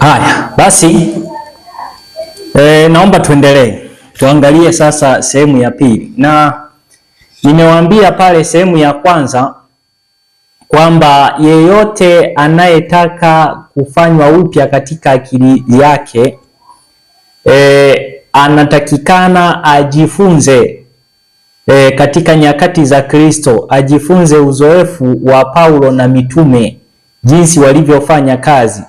Haya, basi naomba tuendelee. Tuangalie sasa sehemu ya pili. Na nimewaambia pale sehemu ya kwanza kwamba yeyote anayetaka kufanywa upya katika akili yake anatakikana ajifunze katika nyakati za Kristo, ajifunze uzoefu wa Paulo na mitume jinsi walivyofanya kazi.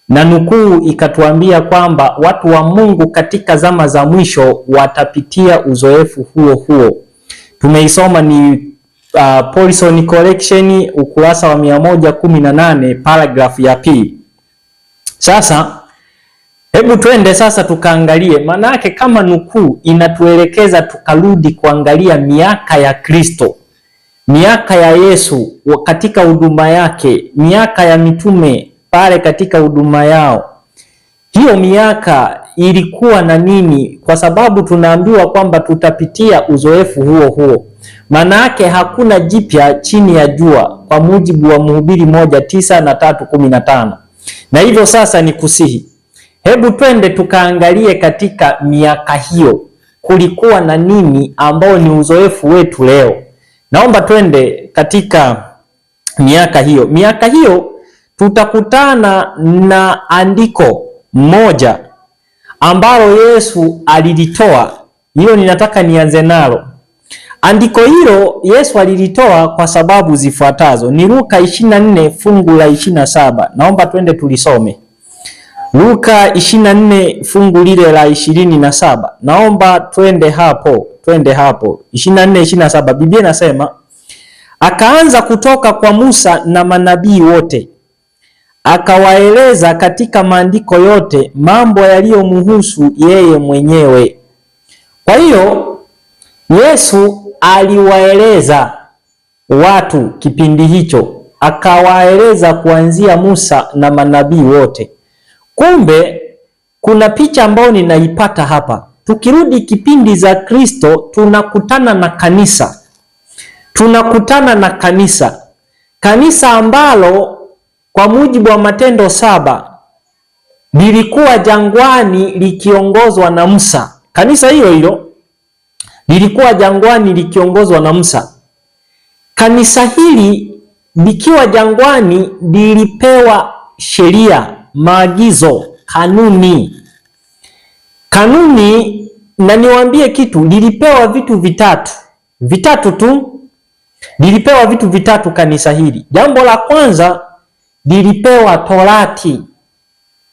Na nukuu ikatuambia kwamba watu wa Mungu katika zama za mwisho watapitia uzoefu huo huo. Tumeisoma ni Paulson Collection ukurasa wa 118 paragrafu ya pili. Sasa hebu twende sasa tukaangalie, maana yake kama nukuu inatuelekeza tukarudi kuangalia miaka ya Kristo, miaka ya Yesu katika huduma yake, miaka ya mitume pale katika huduma yao. Hiyo miaka ilikuwa na nini? Kwa sababu tunaambiwa kwamba tutapitia uzoefu huo huo. Maana yake hakuna jipya chini ya jua, kwa mujibu wa Mhubiri 1:9 na 3:15. Na hivyo sasa ni kusihi, hebu twende tukaangalie katika miaka hiyo kulikuwa na nini ambao ni uzoefu wetu leo. Naomba twende katika miaka hiyo. Miaka hiyo tutakutana na andiko moja ambalo Yesu alilitoa. Hilo ninataka nianze nalo. Andiko hilo Yesu alilitoa kwa sababu zifuatazo. Ni Luka 24 fungu la 27. Naomba twende tulisome. Luka 24 fungu lile la 27. Naomba twende hapo. 24:27. Biblia inasema, akaanza kutoka kwa Musa na manabii wote, akawaeleza katika maandiko yote mambo yaliyomhusu yeye mwenyewe. Kwa hiyo Yesu aliwaeleza watu kipindi hicho, akawaeleza kuanzia Musa na manabii wote. Kumbe kuna picha ambayo ninaipata hapa. Tukirudi kipindi za Kristo, tunakutana na kanisa. Kanisa ambalo kwa mujibu wa Matendo 7 lilikuwa jangwani likiongozwa na Musa. Kanisa hilo lilikuwa jangwani likiongozwa na Musa. Kanisa hili likiwa jangwani lilipewa sheria, maagizo, kanuni, na niwaambie kitu, lilipewa vitu vitatu tu. Lilipewa vitu vitatu kanisa hili. Jambo la kwanza, lilipewa Torati.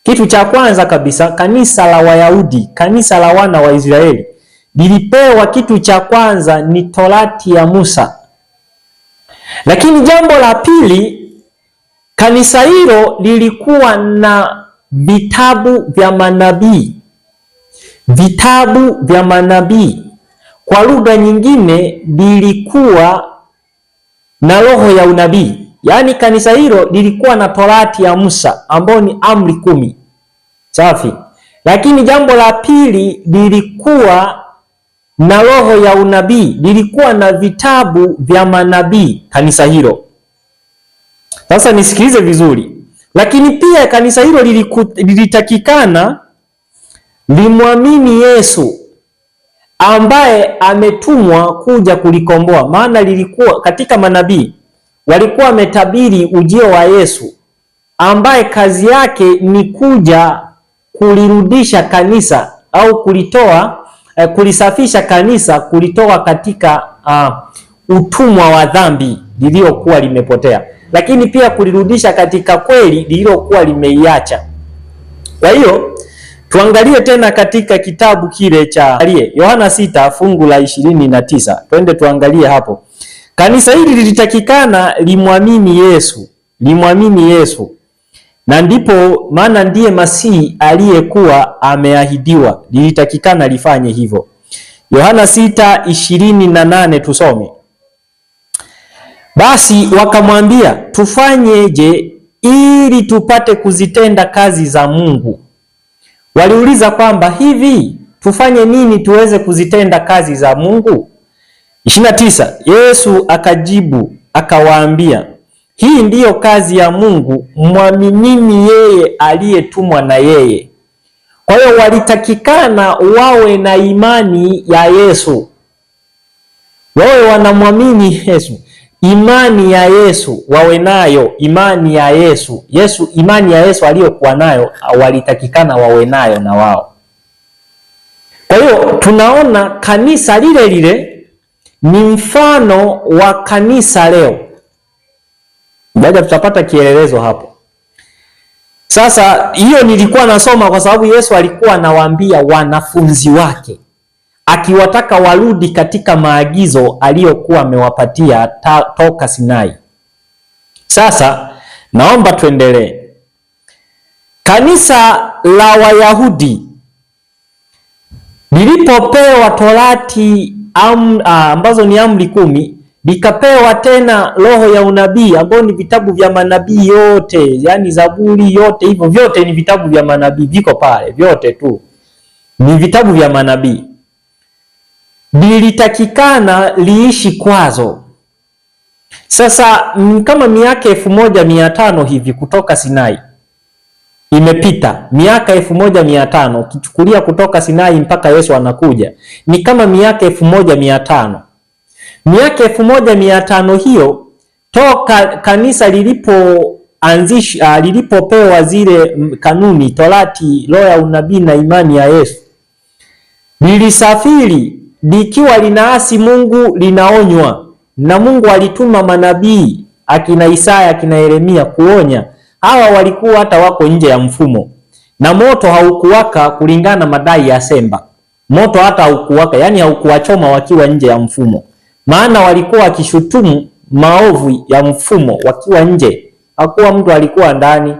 Kitu cha kwanza kabisa, kanisa la Wayahudi, kanisa la wana wa Israeli, lilipewa kitu cha kwanza ni Torati ya Musa. Lakini jambo la pili, kanisa hilo lilikuwa na vitabu vya manabii. Kwa lugha nyingine, lilikuwa na roho ya unabii. Yaani kanisa hilo lilikuwa na Torati ya Musa ambayo ni amri 10. Safi. Lakini jambo la pili, lilikuwa na roho ya unabii, lilikuwa na vitabu vya manabii kanisa hilo. Sasa nisikilize vizuri. Lakini pia kanisa hilo lilitakikana limwamini Yesu ambaye ametumwa kuja kulikomboa. Maana lilikuwa katika manabii walikuwa wametabiri ujio wa Yesu ambaye kazi yake ni kuja kulirudisha kanisa au kulisafisha kanisa, kulitoa katika utumwa wa dhambi lililokuwa limepotea, lakini pia kulirudisha katika kweli lililokuwa limeiacha. Kwa hiyo tuangalie tena katika kitabu kile cha Yohana 6 fungu la 29. Twende tuangalie hapo. Kanisa hili lilitakikana limwamini Yesu. Na ndipo maana ndiye Masihi aliyekuwa ameahidiwa. Lilitakikana lifanye hivyo. Yohana 6:28 tusome. Basi wakamwambia, tufanyeje ili tupate kuzitenda kazi za Mungu? Waliuliza kwamba hivi tufanye nini tuweze kuzitenda kazi za Mungu? 29. Yesu akajibu akawaambia, Hii ndiyo kazi ya Mungu, mwaminini yeye aliyetumwa na yeye. Kwa hiyo walitakikana wawe na imani ya Yesu, wawe wanamwamini Yesu. Imani ya Yesu wawe nayo, imani ya Yesu. Imani ya Yesu aliyokuwa nayo walitakikana wawe nayo na wao. Kwa hiyo tunaona kanisa lile lile ni mfano wa kanisa leo. Baada tutapata kielelezo hapo. Sasa hiyo nilikuwa nasoma kwa sababu Yesu alikuwa anawaambia wanafunzi wake, akiwataka warudi katika maagizo aliyokuwa amewapatia toka Sinai. Sasa naomba tuendelee. Kanisa la Wayahudi lilipopewa Torati ambazo ni amri 10, likapewa tena roho ya unabii ambao ni vitabu vya manabii yote, yani Zaburi yote, hivyo vyote ni vitabu vya manabii, viko pale vyote tu ni vitabu vya manabii. Lilitakikana liishi kwazo. Sasa kama miaka 1500 hivi kutoka Sinai imepita, miaka 1500 ukichukulia kutoka Sinai mpaka Yesu anakuja ni kama miaka 1500. Miaka 1500 hiyo toka kanisa lilipopewa zile kanuni, Torati, roho ya unabii na imani ya Yesu, lilisafiri likiwa linaasi Mungu, linaonywa na Mungu. Alituma manabii akina Isaya, akina Yeremia kuonya hawa walikuwa hata wako nje ya mfumo, na moto haukuwaka kulingana na madai ya Semba. Moto hata haukuwaka, yani haukuwachoma wakiwa nje ya mfumo, maana walikuwa wakishutumu maovu ya mfumo wakiwa nje, hakuwa mtu alikuwa ndani.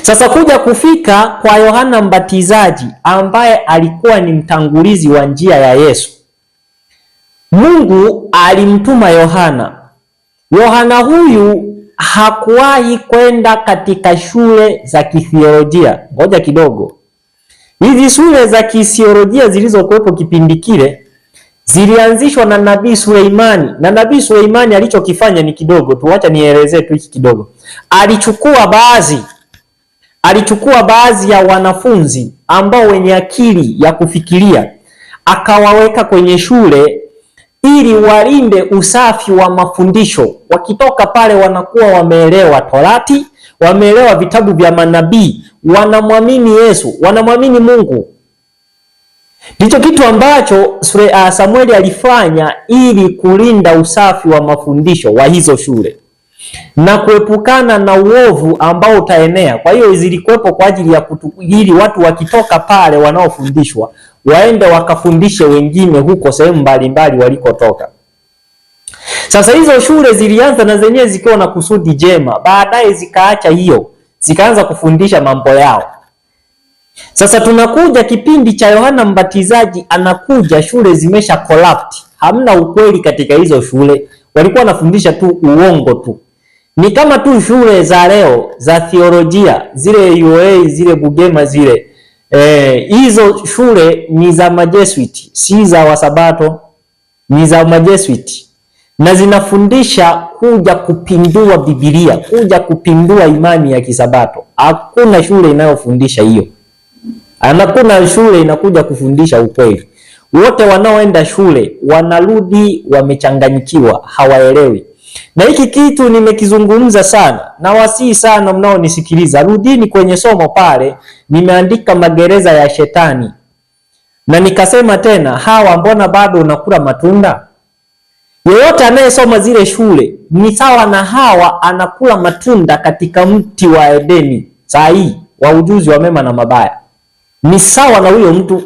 Sasa kuja kufika kwa Yohana Mbatizaji ambaye alikuwa ni mtangulizi wa njia ya Yesu, Mungu alimtuma Yohana. Yohana huyu hakuwahi kwenda katika shule za kithiolojia. Ngoja kidogo. Hizi shule za kithiolojia zilizokuwepo kipindi kile zilianzishwa na Nabii Suleimani, na Nabii Suleimani alichokifanya ni kidogo tu, acha nielezee tu hiki kidogo. Alichukua baadhi ya wanafunzi ambao wenye akili ya kufikiria, akawaweka kwenye shule ili walinde usafi wa mafundisho. Wakitoka pale wanakuwa wameelewa Torati, wameelewa vitabu vya manabii, wanamwamini Yesu, wanamwamini Mungu. Ndicho kitu ambacho Samueli alifanya ili kulinda usafi wa mafundisho wa hizo shule na kuepukana na uovu ambao utaenea. Kwa hiyo zilikuwepo kwa ajili ya ili watu wakitoka pale wanaofundishwa waende wakafundishe wengine huko sehemu mbalimbali walikotoka. Sasa hizo shule zilianza na zenyewe zikiwa na kusudi jema, baadaye zikaacha hiyo, zikaanza kufundisha mambo yao. Sasa tunakuja kipindi cha Yohana Mbatizaji anakuja, shule zimesha corrupt, hamna ukweli katika hizo shule, walikuwa wanafundisha tu uongo tu. Ni kama tu shule za leo za theolojia, zile UoA, zile Bugema zile. Hizo shule ni za Majesuit, si za Wasabato, ni za Majesuit. Na zinafundisha kuja kupindua Biblia, kuja kupindua imani ya Kisabato. Hakuna shule inayofundisha hiyo. Hakuna shule inakuja kufundisha ukweli. Wote wanaoenda shule wanarudi wamechanganyikiwa, hawaelewi. Na hiki kitu nimekizungumza sana, na wasii sana mnaonisikiliza, rudini kwenye somo pale, nimeandika magereza ya shetani. Na nikasema tena, hawa mbona bado unakula matunda? Yeyote anayesoma zile shule ni sawa na Hawa anakula matunda katika mti wa Edeni sahihi wa ujuzi wa mema na mabaya. Ni sawa na huyo mtu.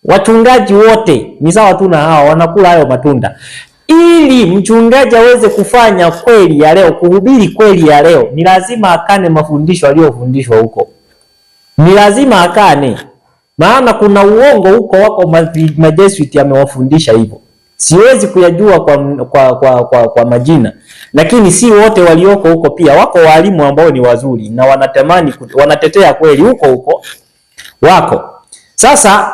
Wachungaji wote ni sawa tu na Hawa, wanakula hayo matunda. Ili mchungaji aweze kufanya kweli ya leo, kuhubiri kweli ya leo, ni lazima akane mafundisho aliyofundishwa huko. Ni lazima akane. Maana kuna uongo huko, wako Majesuit yamewafundisha hivyo. Siwezi kuyajua kwa majina, lakini si wote walioko huko pia wako walimu ambao ni wazuri na wanatamani wanatetea kweli huko wako. Sasa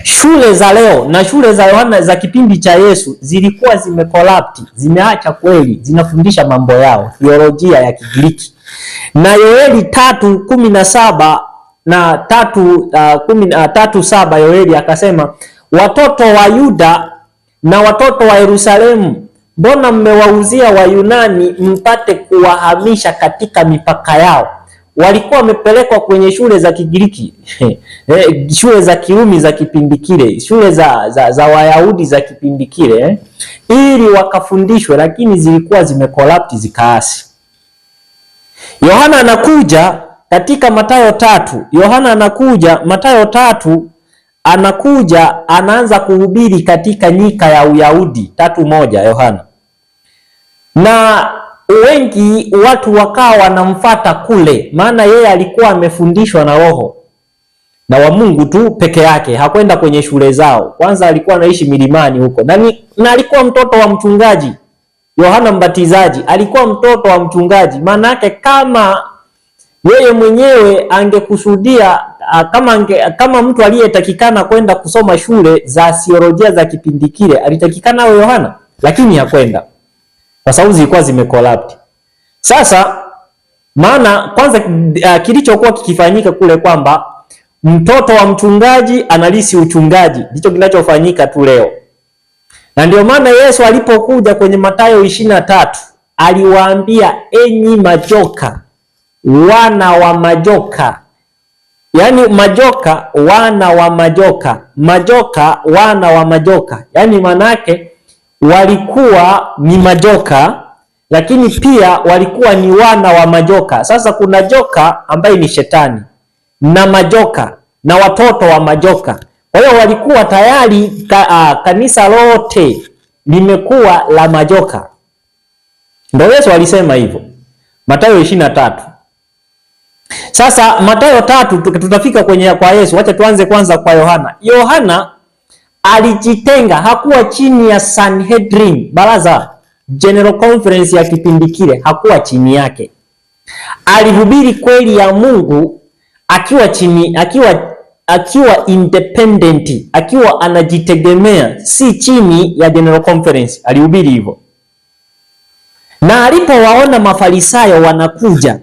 Shule za leo na shule za Yohana za kipindi cha Yesu zilikuwa zimecorrupt, zimeacha kweli, zinafundisha mambo yao, theolojia ya Kigiriki. Na Yoeli 3:17 na 3:7 Yoeli akasema, watoto wa Yuda na watoto wa Yerusalemu, mbona mmewauzia Wayunani mpate kuwahamisha katika mipaka yao? Walikuwa wamepelekwa kwenye shule za Kigiriki shule za Kirumi za kipindi kile, shule za Wayahudi za kipindi kile ili wakafundishwe, lakini zilikuwa zimecorrupt, zikaasi. Yohana anakuja katika Mathayo 3. Yohana anakuja Mathayo 3, anakuja anaanza kuhubiri katika nyika ya Uyahudi 3:1 Yohana. Na wengi watu wakawa wanamfuata kule, maana yeye alikuwa amefundishwa na Roho na wa Mungu tu peke yake, hakwenda kwenye shule zao. Kwanza alikuwa anaishi milimani huko, na alikuwa mtoto wa mchungaji. Yohana Mbatizaji alikuwa mtoto wa mchungaji. Maana yake kama yeye mwenyewe angekusudia kama mtu aliyetakikana kwenda kusoma shule za theolojia za kipindi kile, alitakikana awe Yohana, lakini hakwenda kwa sababu zilikuwa zimecorrupt. Sasa maana kwanza kilichokuwa kikifanyika kule kwamba mtoto wa mchungaji analisi uchungaji, ndicho kinachofanyika tu leo. Na ndio maana Yesu alipokuja kwenye Mathayo 23 aliwaambia, enyi majoka, wana wa majoka. Yaani majoka, wana wa majoka, majoka, wana wa majoka. Yaani manake walikuwa ni majoka, lakini pia walikuwa ni wana wa majoka. Sasa kuna joka ambaye ni shetani na majoka na watoto wa majoka. Kwa hiyo walikuwa tayari kanisa lote limekuwa la majoka. Ndio Yesu alisema hivyo Mathayo 23. Sasa Mathayo 3 tutafika kwa Yesu. Wacha tuanze kwanza kwa Yohana. Yohana alijitenga, hakuwa chini ya Sanhedrin, baraza General Conference ya kipindi kile, hakuwa chini yake. Alihubiri kweli ya Mungu akiwa independent, akiwa anajitegemea, si chini ya General Conference. Alihubiri hivyo. Na alipowaona Mafarisayo wanakuja,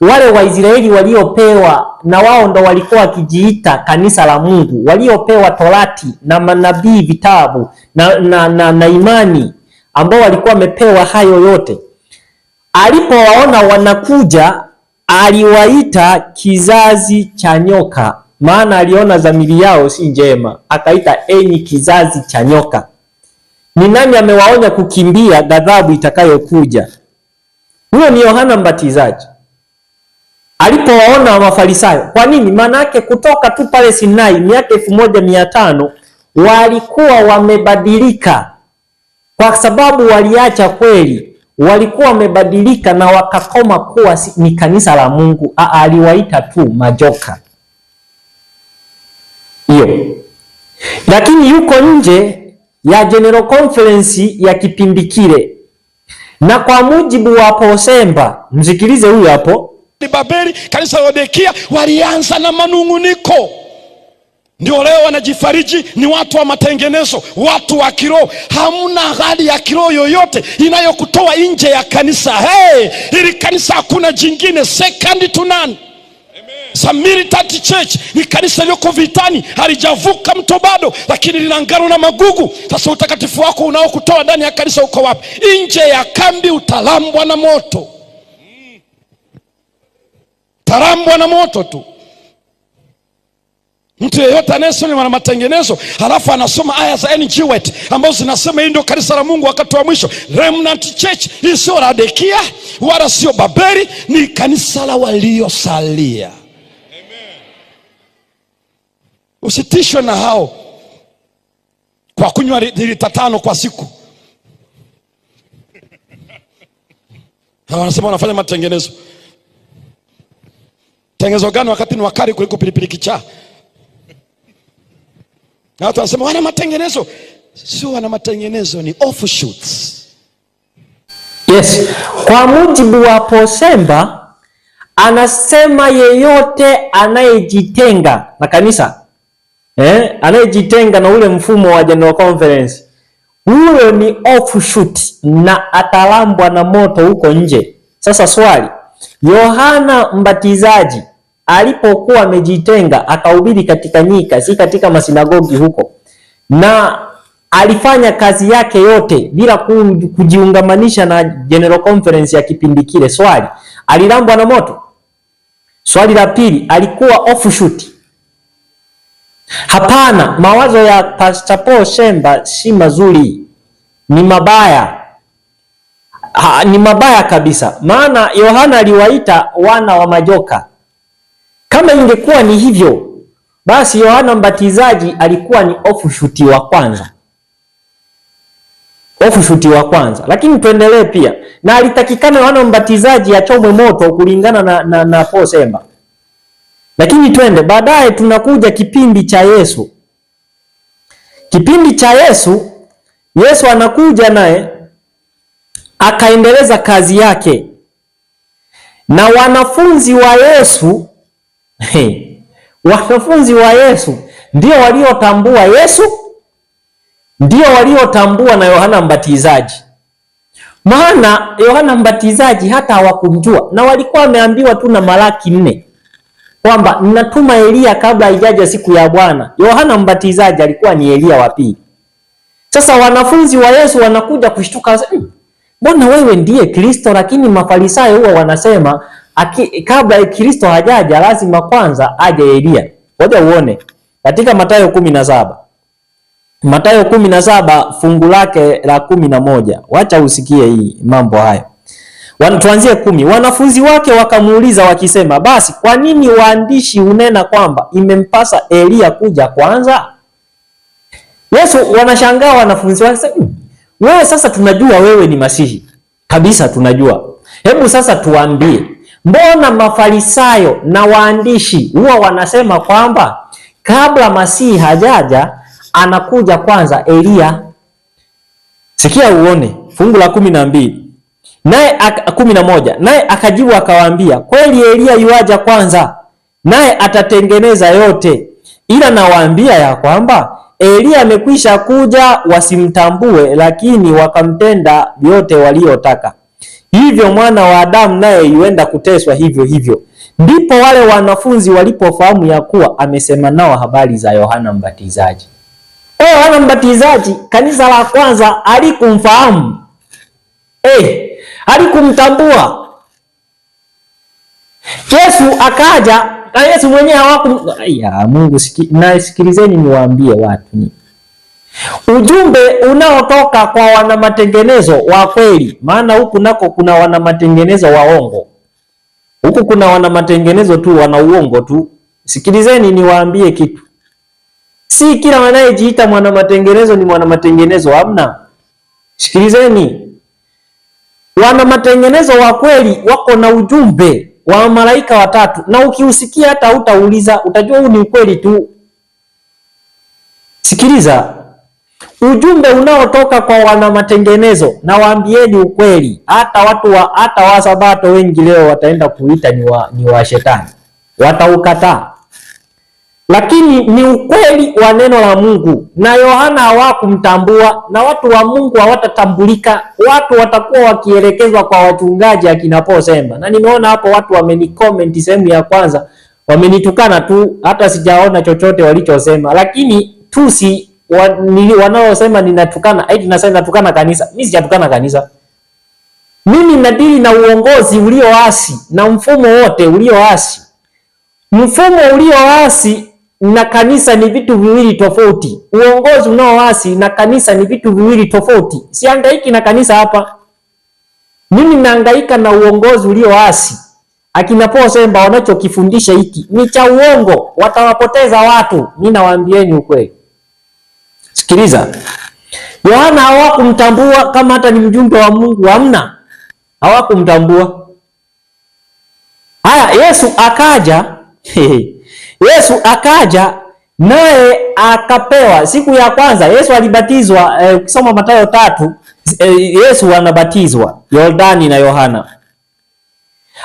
wale Waisraeli waliopewa, na wao ndo walikuwa wakijiita kanisa la Mungu, waliopewa Torati na manabii, vitabu na imani, ambao walikuwa wamepewa hayo yote. Alipowaona wanakuja, aliwaita kizazi cha nyoka, maana aliona dhamiri yao si njema, akaita enyi kizazi cha nyoka. Ni nani amewaonya kukimbia ghadhabu itakayokuja? Huyo ni Yohana Mbatizaji. Alipowaona Mafarisayo. Kwa nini? Maana yake kutoka tu pale Sinai miaka 1500 walikuwa wamebadilika, kwa sababu waliacha kweli. Walikuwa wamebadilika na wakakoma kuwa ni kanisa la Mungu. Aliwaita tu majoka. Hiyo. Lakini yuko nje ya General Conference ya kipindi kile. Na kwa mujibu wa Posemba, msikilize huyu hapo. Ni Babeli, kanisa la Laodikia walianza na manunguniko. Ndio leo wanajifariji ni watu wa matengenezo, watu wa kiroho. Hamna hali ya kiroho yoyote inayokutoa nje ya kanisa. Ili kanisa hakuna jingine, second to none. Samaritan Church ni kanisa lililoko vitani, halijavuka mto bado, lakini lina ngano na magugu. Sasa utakatifu wako unaokutoa ndani ya kanisa uko wapi? Nje ya kambi utalambwa na moto. Tarambwa na moto tu. Mtu yeyote anayesema wana matengenezo halafu anasoma aya za N.G. White ambazo zinasema hii ndio kanisa la Mungu wakati wa mwisho, Remnant Church, hii sio Laodikia wala sio Babeli, ni kanisa la waliosalia. Amen. Usitishwe na hao kwa kunywa lita 5 kwa siku. Hao wanasema wanafanya matengenezo. Tengenezo gani wakati ni wakali kuliko pilipili kichaa? Na watu wanasema wana matengenezo. Sio wana matengenezo, ni offshoots. Yes. Kwa mujibu wa Posemba, anasema yeyote anayejitenga na kanisa anayejitenga na ule mfumo wa General Conference, huyo ni offshoot na atalambwa na moto huko nje. Sasa swali, Yohana Mbatizaji alipokuwa amejitenga akahubiri katika nyika, si katika masinagogi huko, na alifanya kazi yake yote bila kujiungamanisha na General Conference ya kipindi kile, swali, alilambwa na moto? Swali la pili, alikuwa offshoot? Hapana, mawazo ya Pastor Paul Shemba si mazuri, ni mabaya. Ni mabaya kabisa. Maana Yohana aliwaita wana wa majoka. Kama ingekuwa ni hivyo, basi Yohana Mbatizaji alikuwa ni offshoot wa kwanza. Offshoot wa kwanza. Lakini tuendelee pia. Na alitakikana Yohana Mbatizaji achomwe moto kulingana na Paul Shemba. Lakini twende baadaye, tunakuja kipindi cha Yesu. Kipindi cha Yesu, Yesu anakuja naye akaendeleza kazi yake. Na wanafunzi wa Yesu, wanafunzi wa Yesu ndio waliotambua Yesu, ndio waliotambua na Yohana Mbatizaji. Maana Yohana Mbatizaji hata hawakumjua, na walikuwa wameambiwa tu na Malaki 4 kwamba ninatuma Elia kabla haijaja siku ya Bwana. Yohana Mbatizaji alikuwa ni Elia wa pili. Sasa wanafunzi wa Yesu wanakuja kushtuka, mbona wewe ndiye Kristo? Lakini Mafarisayo huwa wanasema kabla Kristo hajaja lazima kwanza aje Elia. Ngoja uone katika Mathayo 17. Mathayo 17 fungu lake la 11. Wacha usikie hii mambo haya. Tuanzie 10. Wanafunzi wake wakamuuliza wakisema, basi kwa nini waandishi unena kwamba imempasa Elia kuja kwanza? Yesu, wanashangaa wanafunzi wake, wewe sasa tunajua wewe ni Masihi. Kabisa tunajua. Hebu sasa tuambie, mbona Mafarisayo na waandishi huwa wanasema kwamba kabla Masihi hajaja anakuja kwanza Elia? Sikia uone fungu la 12. Naye 11, naye akajibu akawaambia, kweli Elia yuaja kwanza, naye atatengeneza yote. Ila nawaambia ya kwamba Elia amekwisha kuja, wasimtambue, lakini wakamtenda yote waliotaka. Hivyo mwana wa Adamu naye yuenda kuteswa hivyo hivyo. Ndipo wale wanafunzi walipofahamu ya kuwa amesema nao habari za Yohana Mbatizaji. Yohana Mbatizaji kanisa la kwanza alikumfahamu. Alikumtambua. Yesu akaja, na Yesu mwenyewe Mungu sikilizeni niwaambie watu ni ujumbe unaotoka kwa wana matengenezo wa kweli. Maana huku nako kuna wana matengenezo waongo. Huku kuna wana matengenezo tu, wana uongo tu. Sikilizeni niwaambie kitu. Si kila wanayejiita mwana matengenezo ni mwana matengenezo, hamna. Sikilizeni. Wana matengenezo wa kweli wako na ujumbe wa malaika watatu, na ukiusikia hata utauliza, utajua huu ni ukweli tu. Sikiliza. Ujumbe unaotoka kwa wana matengenezo, na waambieni ukweli, hata wa Sabato wengi leo wataenda kuita ni wa shetani. Wataukataa. Lakini ni ukweli wa neno la Mungu, na Yohana hawakumtambua, na watu wa Mungu hawatatambulika. Watu watakuwa wakielekezwa kwa wachungaji akina Paul Shemba. Na nimeona hapo watu wamenicomment sehemu ya kwanza, wamenitukana tu, hata sijaona chochote walichosema. Lakini tusi wanaosema ninatukana, eti nasema natukana kanisa. Mimi sijatukana kanisa. Mimi nadili na uongozi ulioasi na mfumo wote ulioasi. Mfumo ulioasi na kanisa ni vitu viwili tofauti. Uongozi unaoasi na kanisa ni vitu viwili tofauti. Sihangaiki na kanisa hapa. Mimi nahangaika na uongozi ulioasi. Akina Paul Shemba wanachokifundisha hiki ni cha uongo, watawapoteza watu. Mimi nawaambieni ukweli. Sikiliza. Yohana hawakumtambua kama hata ni mjumbe wa Mungu, hamna. Hawakumtambua. Haya, Yesu akaja. Yesu akaja naye akapewa siku ya kwanza. Yesu alibatizwa, ukisoma Mathayo 3, Yesu anabatizwa Yordani na Yohana.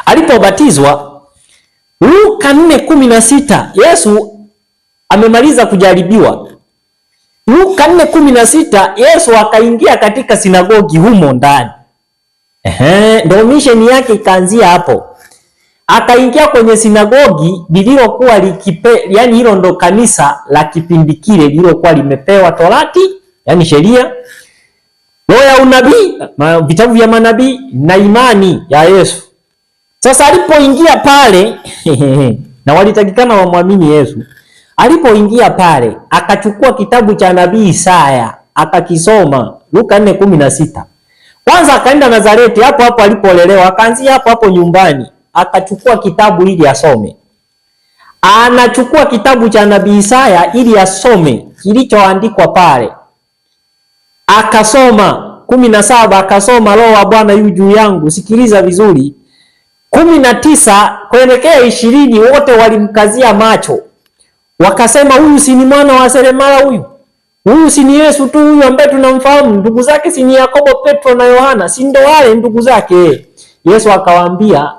Alipobatizwa, Luka 4:16, Yesu amemaliza kujaribiwa. Luka 4:16 Yesu akaingia katika sinagogi humo ndani. Ndio mission yake ikaanzia hapo. Akaingia kwenye sinagogi lililokuwa yani hilo ndo kanisa la kipindi kile lililokuwa limepewa Torati, yani sheria, roho ya unabii, vitabu vya manabii na imani ya Yesu. Sasa alipoingia pale na walitakikana wamwamini Yesu. Alipoingia pale akachukua kitabu cha nabii Isaya akakisoma, Luka 4:16. Kwanza akaenda Nazareti, hapo hapo alipolelewa, akaanzia hapo hapo nyumbani, akachukua kitabu ili asome. Anachukua kitabu cha nabii Isaya ili asome kilichoandikwa pale. Akasoma 17, akasoma roho wa Bwana yu juu yangu. Sikiliza vizuri. 19 kuelekea 20 wote walimkazia macho. Wakasema huyu si ni mwana wa seremala huyu? Huyu si ni Yesu tu huyu ambaye tunamfahamu? Ndugu zake si ni Yakobo, Petro na Yohana? Si ndo wale ndugu zake? Yesu akawaambia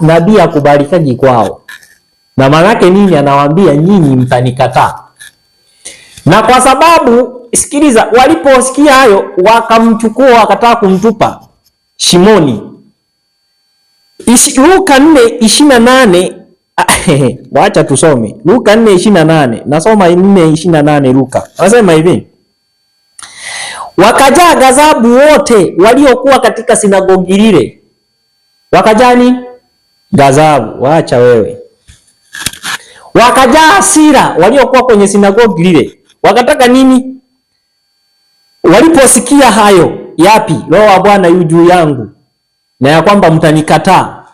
nabii akubalikaji kwao. Na maana yake nini? Anawaambia nyinyi mtanikataa. Na kwa sababu, sikiliza, waliposikia hayo wakamchukua wakataka kumtupa shimoni. Luka 4:28 wacha tusome. Luka 4:28. Nasoma 4:28 Luka. Anasema hivi: wakajaa ghadhabu wote waliokuwa katika sinagogi lile. Wakajaa nini? Ghadhabu. Wacha wewe. Wakajaa hasira waliokuwa kwenye sinagogi lile. Wakataka nini? Waliposikia hayo, yapi? Roho wa Bwana yu juu yangu na ya kwamba mtanikataa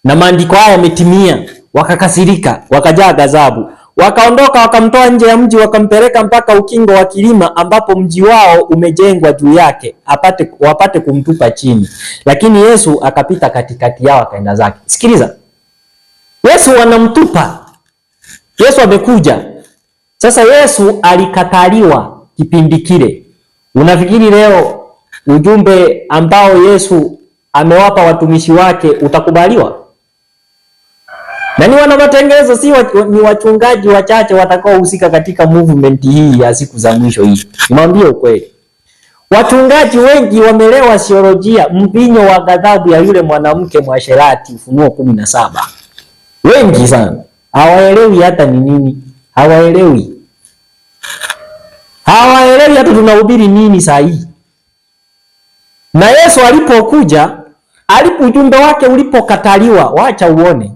na maandiko haya yametimia. Wakakasirika, wakajaa ghadhabu. Wakaondoka wakamtoa nje ya mji, wakampeleka mpaka ukingo wa kilima ambapo mji wao umejengwa juu yake, wapate kumtupa chini. Lakini Yesu akapita katikati yao akaenda zake. Sikiliza. Yesu wanamtupa. Yesu amekuja. Sasa Yesu alikataliwa kipindi kile. Unafikiri leo ujumbe ambao Yesu amewapa watumishi wake utakubaliwa? Na ni wana matengenezo, si ni wachungaji wachache watakaohusika katika movement hii ya siku za mwisho hii. Nimwambie ukweli. Wachungaji wengi wamelewa theolojia, mvinyo wa ghadhabu ya yule mwanamke mwasherati, Ufunuo 17. Wengi sana. Hawaelewi hata ni nini. Hawaelewi hata tunahubiri nini saa hii. Na Yesu alipokuja, ujumbe wake ulipokataliwa, wacha uone.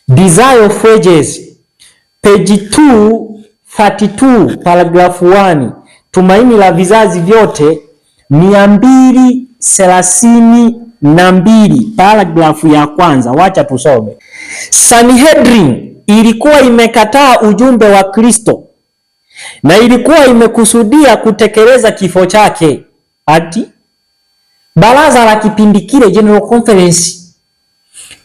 Desire of Ages, page 232, paragraph 1, tumaini la vizazi vyote, 232, paragraph ya kwanza. Wacha tusome. Sanhedrin ilikuwa imekataa ujumbe wa Kristo na ilikuwa imekusudia kutekeleza kifo chake. Ati baraza la kipindi kile, General Conference,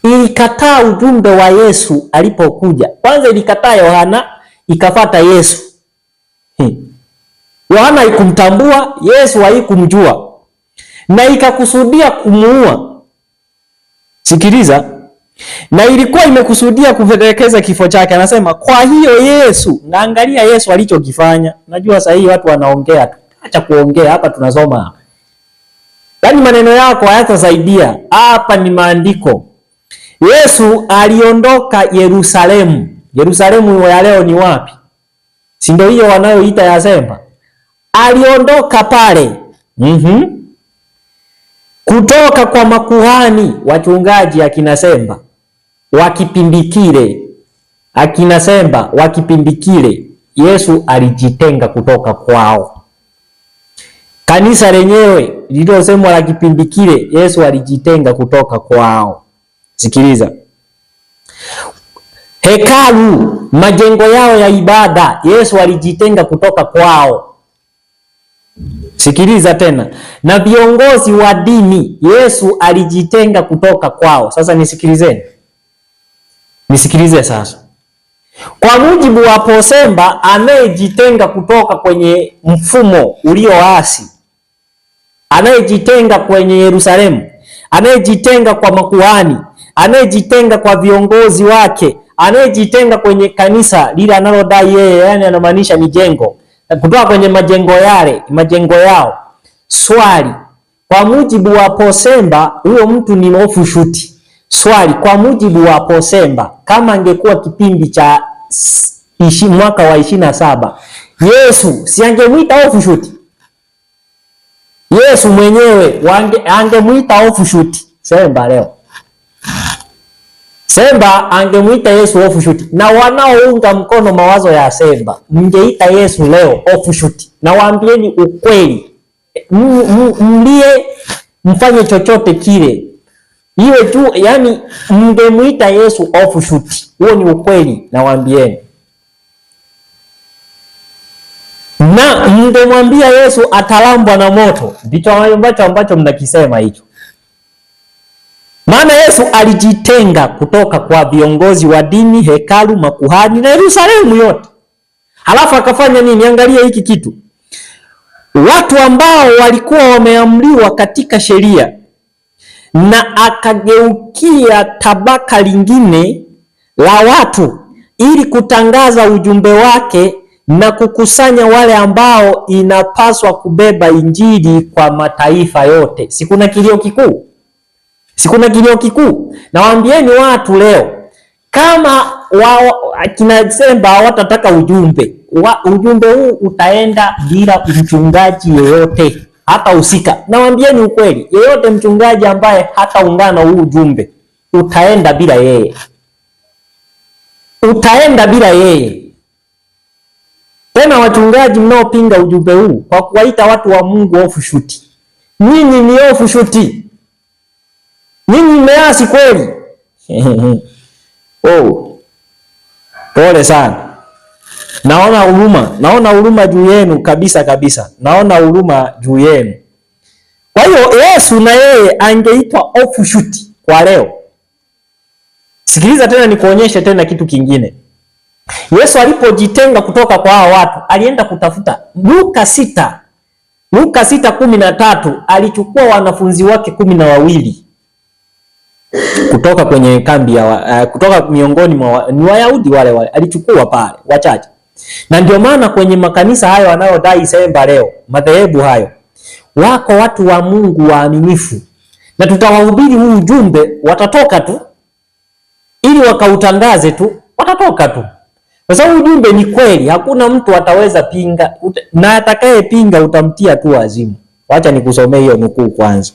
ilikataa ujumbe wa Yesu alipokuja. Kwanza ilikataa Yohana, ikafata Yesu. Yohana haikumtambua, Yesu haikumjua, na ikakusudia kumuua. Sikiliza. Na ilikuwa imekusudia kutekeleza kifo chake. Anasema kwa hiyo Yesu, na angalia Yesu alichokifanya. Najua sasa hii watu wanaongea tu. Acha kuongea hapa, tunasoma. Yaani maneno yako hayatasaidia. Hapa ni maandiko. Yesu aliondoka Yerusalemu. Yerusalemu ya leo ni wapi? Si ndio hiyo wanayoita Yasemba? Aliondoka pale. Kutoka kwa makuhani wachungaji akina Semba wa kipindi kile. Akina Semba wa kipindi kile, Yesu alijitenga kutoka kwao. Kanisa lenyewe lililosemwa la kipindi kile, Yesu alijitenga kutoka kwao. Sikiliza. Hekalu, majengo yao ya ibada, Yesu alijitenga kutoka kwao. Sikiliza tena. Na viongozi wa dini, Yesu alijitenga kutoka kwao. Sasa nisikilizeni. Nisikilize sasa. Kwa mujibu wa Posemba, anayejitenga kutoka kwenye mfumo ulioasi, anayejitenga kwenye Yerusalemu, anayejitenga kwa makuhani, anayejitenga kwa viongozi wake, anayejitenga kwenye kanisa lile analodai yeye, yani anamaanisha ni jengo, kutoka kwenye majengo yao. Swali, kwa mujibu wa Posemba huyo mtu ni offshoot. Swali, kwa mujibu wa Posemba kama angekuwa kipindi cha mwaka wa 27, Yesu si angemuita offshoot? Yesu mwenyewe angemuita offshoot Semba leo. Semba angemuita Yesu offshoot, na wanaounga mkono mawazo ya Semba mngeita Yesu leo offshoot. Na waambieni ukweli, mlie mfanye chochote kile iwe tu, yani mngemuita Yesu offshoot. Huo ni ukweli, na waambieni. Na mngemwambia Yesu atalambwa na moto. Ndicho ambacho mnakisema hicho. Maana Yesu alijitenga kutoka kwa viongozi wa dini, hekalu, makuhani na Yerusalemu yote. Halafu akafanya nini? Angalia hiki kitu. Watu ambao walikuwa wameamriwa katika sheria, na akageukia tabaka lingine la watu ili kutangaza ujumbe wake na kukusanya wale ambao inapaswa kubeba injili kwa mataifa yote. Si kuna kilio kikuu? Si kuna kilio kikuu? Na waambieni watu leo, kama kina Semba hawatataka ujumbe huu utaenda bila mchungaji yeyote hata usika. Na waambieni ukweli, yeyote mchungaji ambaye hataungana na huu ujumbe utaenda bila yeye. Utaenda bila yeye. Tena wachungaji mnaopinga ujumbe huu kwa kuwaita watu wa Mungu offshoot, nyinyi ni offshoot. Nyinyi mmeasi kweli. Oh. Pole sana. Naona huruma juu yenu kabisa. Naona huruma juu yenu. Kwa hiyo Yesu na yeye angeitwa offshoot kwa leo. Sikiliza tena nikuonyeshe tena kitu kingine. Yesu alipojitenga kutoka kwa hao watu, alienda kutafuta. Luka 6:13 alichukua wanafunzi wake 12 kutoka kwenye kambi ya kutoka miongoni mwa ni Wayahudi wale alichukua pale wachache. Na ndio maana kwenye makanisa hayo wanayodai Semba leo, madhehebu hayo, wako watu wa Mungu waaminifu, na tutawahubiri huu ujumbe, watatoka tu ili wakautangaze tu, watatoka tu. Kwa sababu ujumbe ni kweli, hakuna mtu ataweza pinga, na atakaye pinga utamtia tu wazimu. Wacha nikusomee hiyo nukuu kwanza.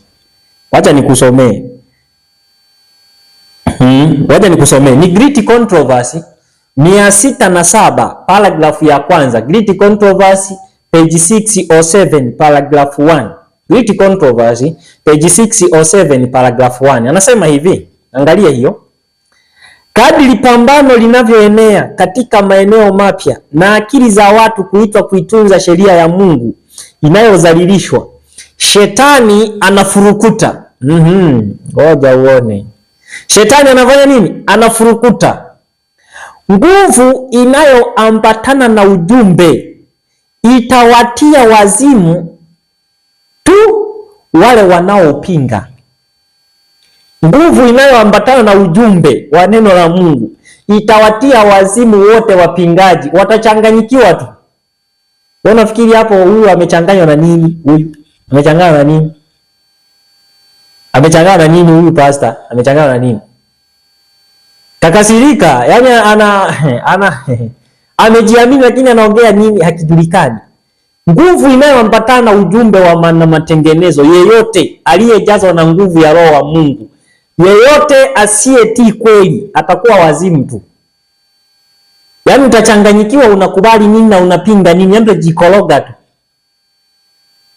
Wacha nikusomee. Ni Great Controversy 607 paragraph ya kwanza. Great Controversy page 607 paragraph 1. Great Controversy page 607 paragraph 1. Anasema hivi, angalia hiyo. Kadri pambano linavyoenea katika maeneo mapya na akili za watu kuitunza sheria ya Mungu inayozalilishwa, Shetani anafurukuta. Ngoja uone. Shetani anafanya nini? Anafurukuta. Nguvu inayoambatana na ujumbe itawatia wazimu tu wale wanaopinga. Nguvu inayoambatana na ujumbe wa neno la Mungu itawatia wazimu wote wapingaji, watachanganyikiwa tu. Wewe unafikiri hapo huyu amechanganywa na nini? Huyu amechanganywa na nini? Amechanganywa na nini huyu pastor? Amechanganywa na nini? Kakasirika, yani amejiamini lakini anaongea nini hakijulikani. Nguvu inayoambatana na ujumbe wa matengenezo, yeyote aliyejazwa na nguvu ya Roho wa Mungu, yeyote asiyetii kweli atakuwa wazimu tu. Yaani utachanganyikiwa, unakubali nini na unapinga nini, ndio jikologa tu.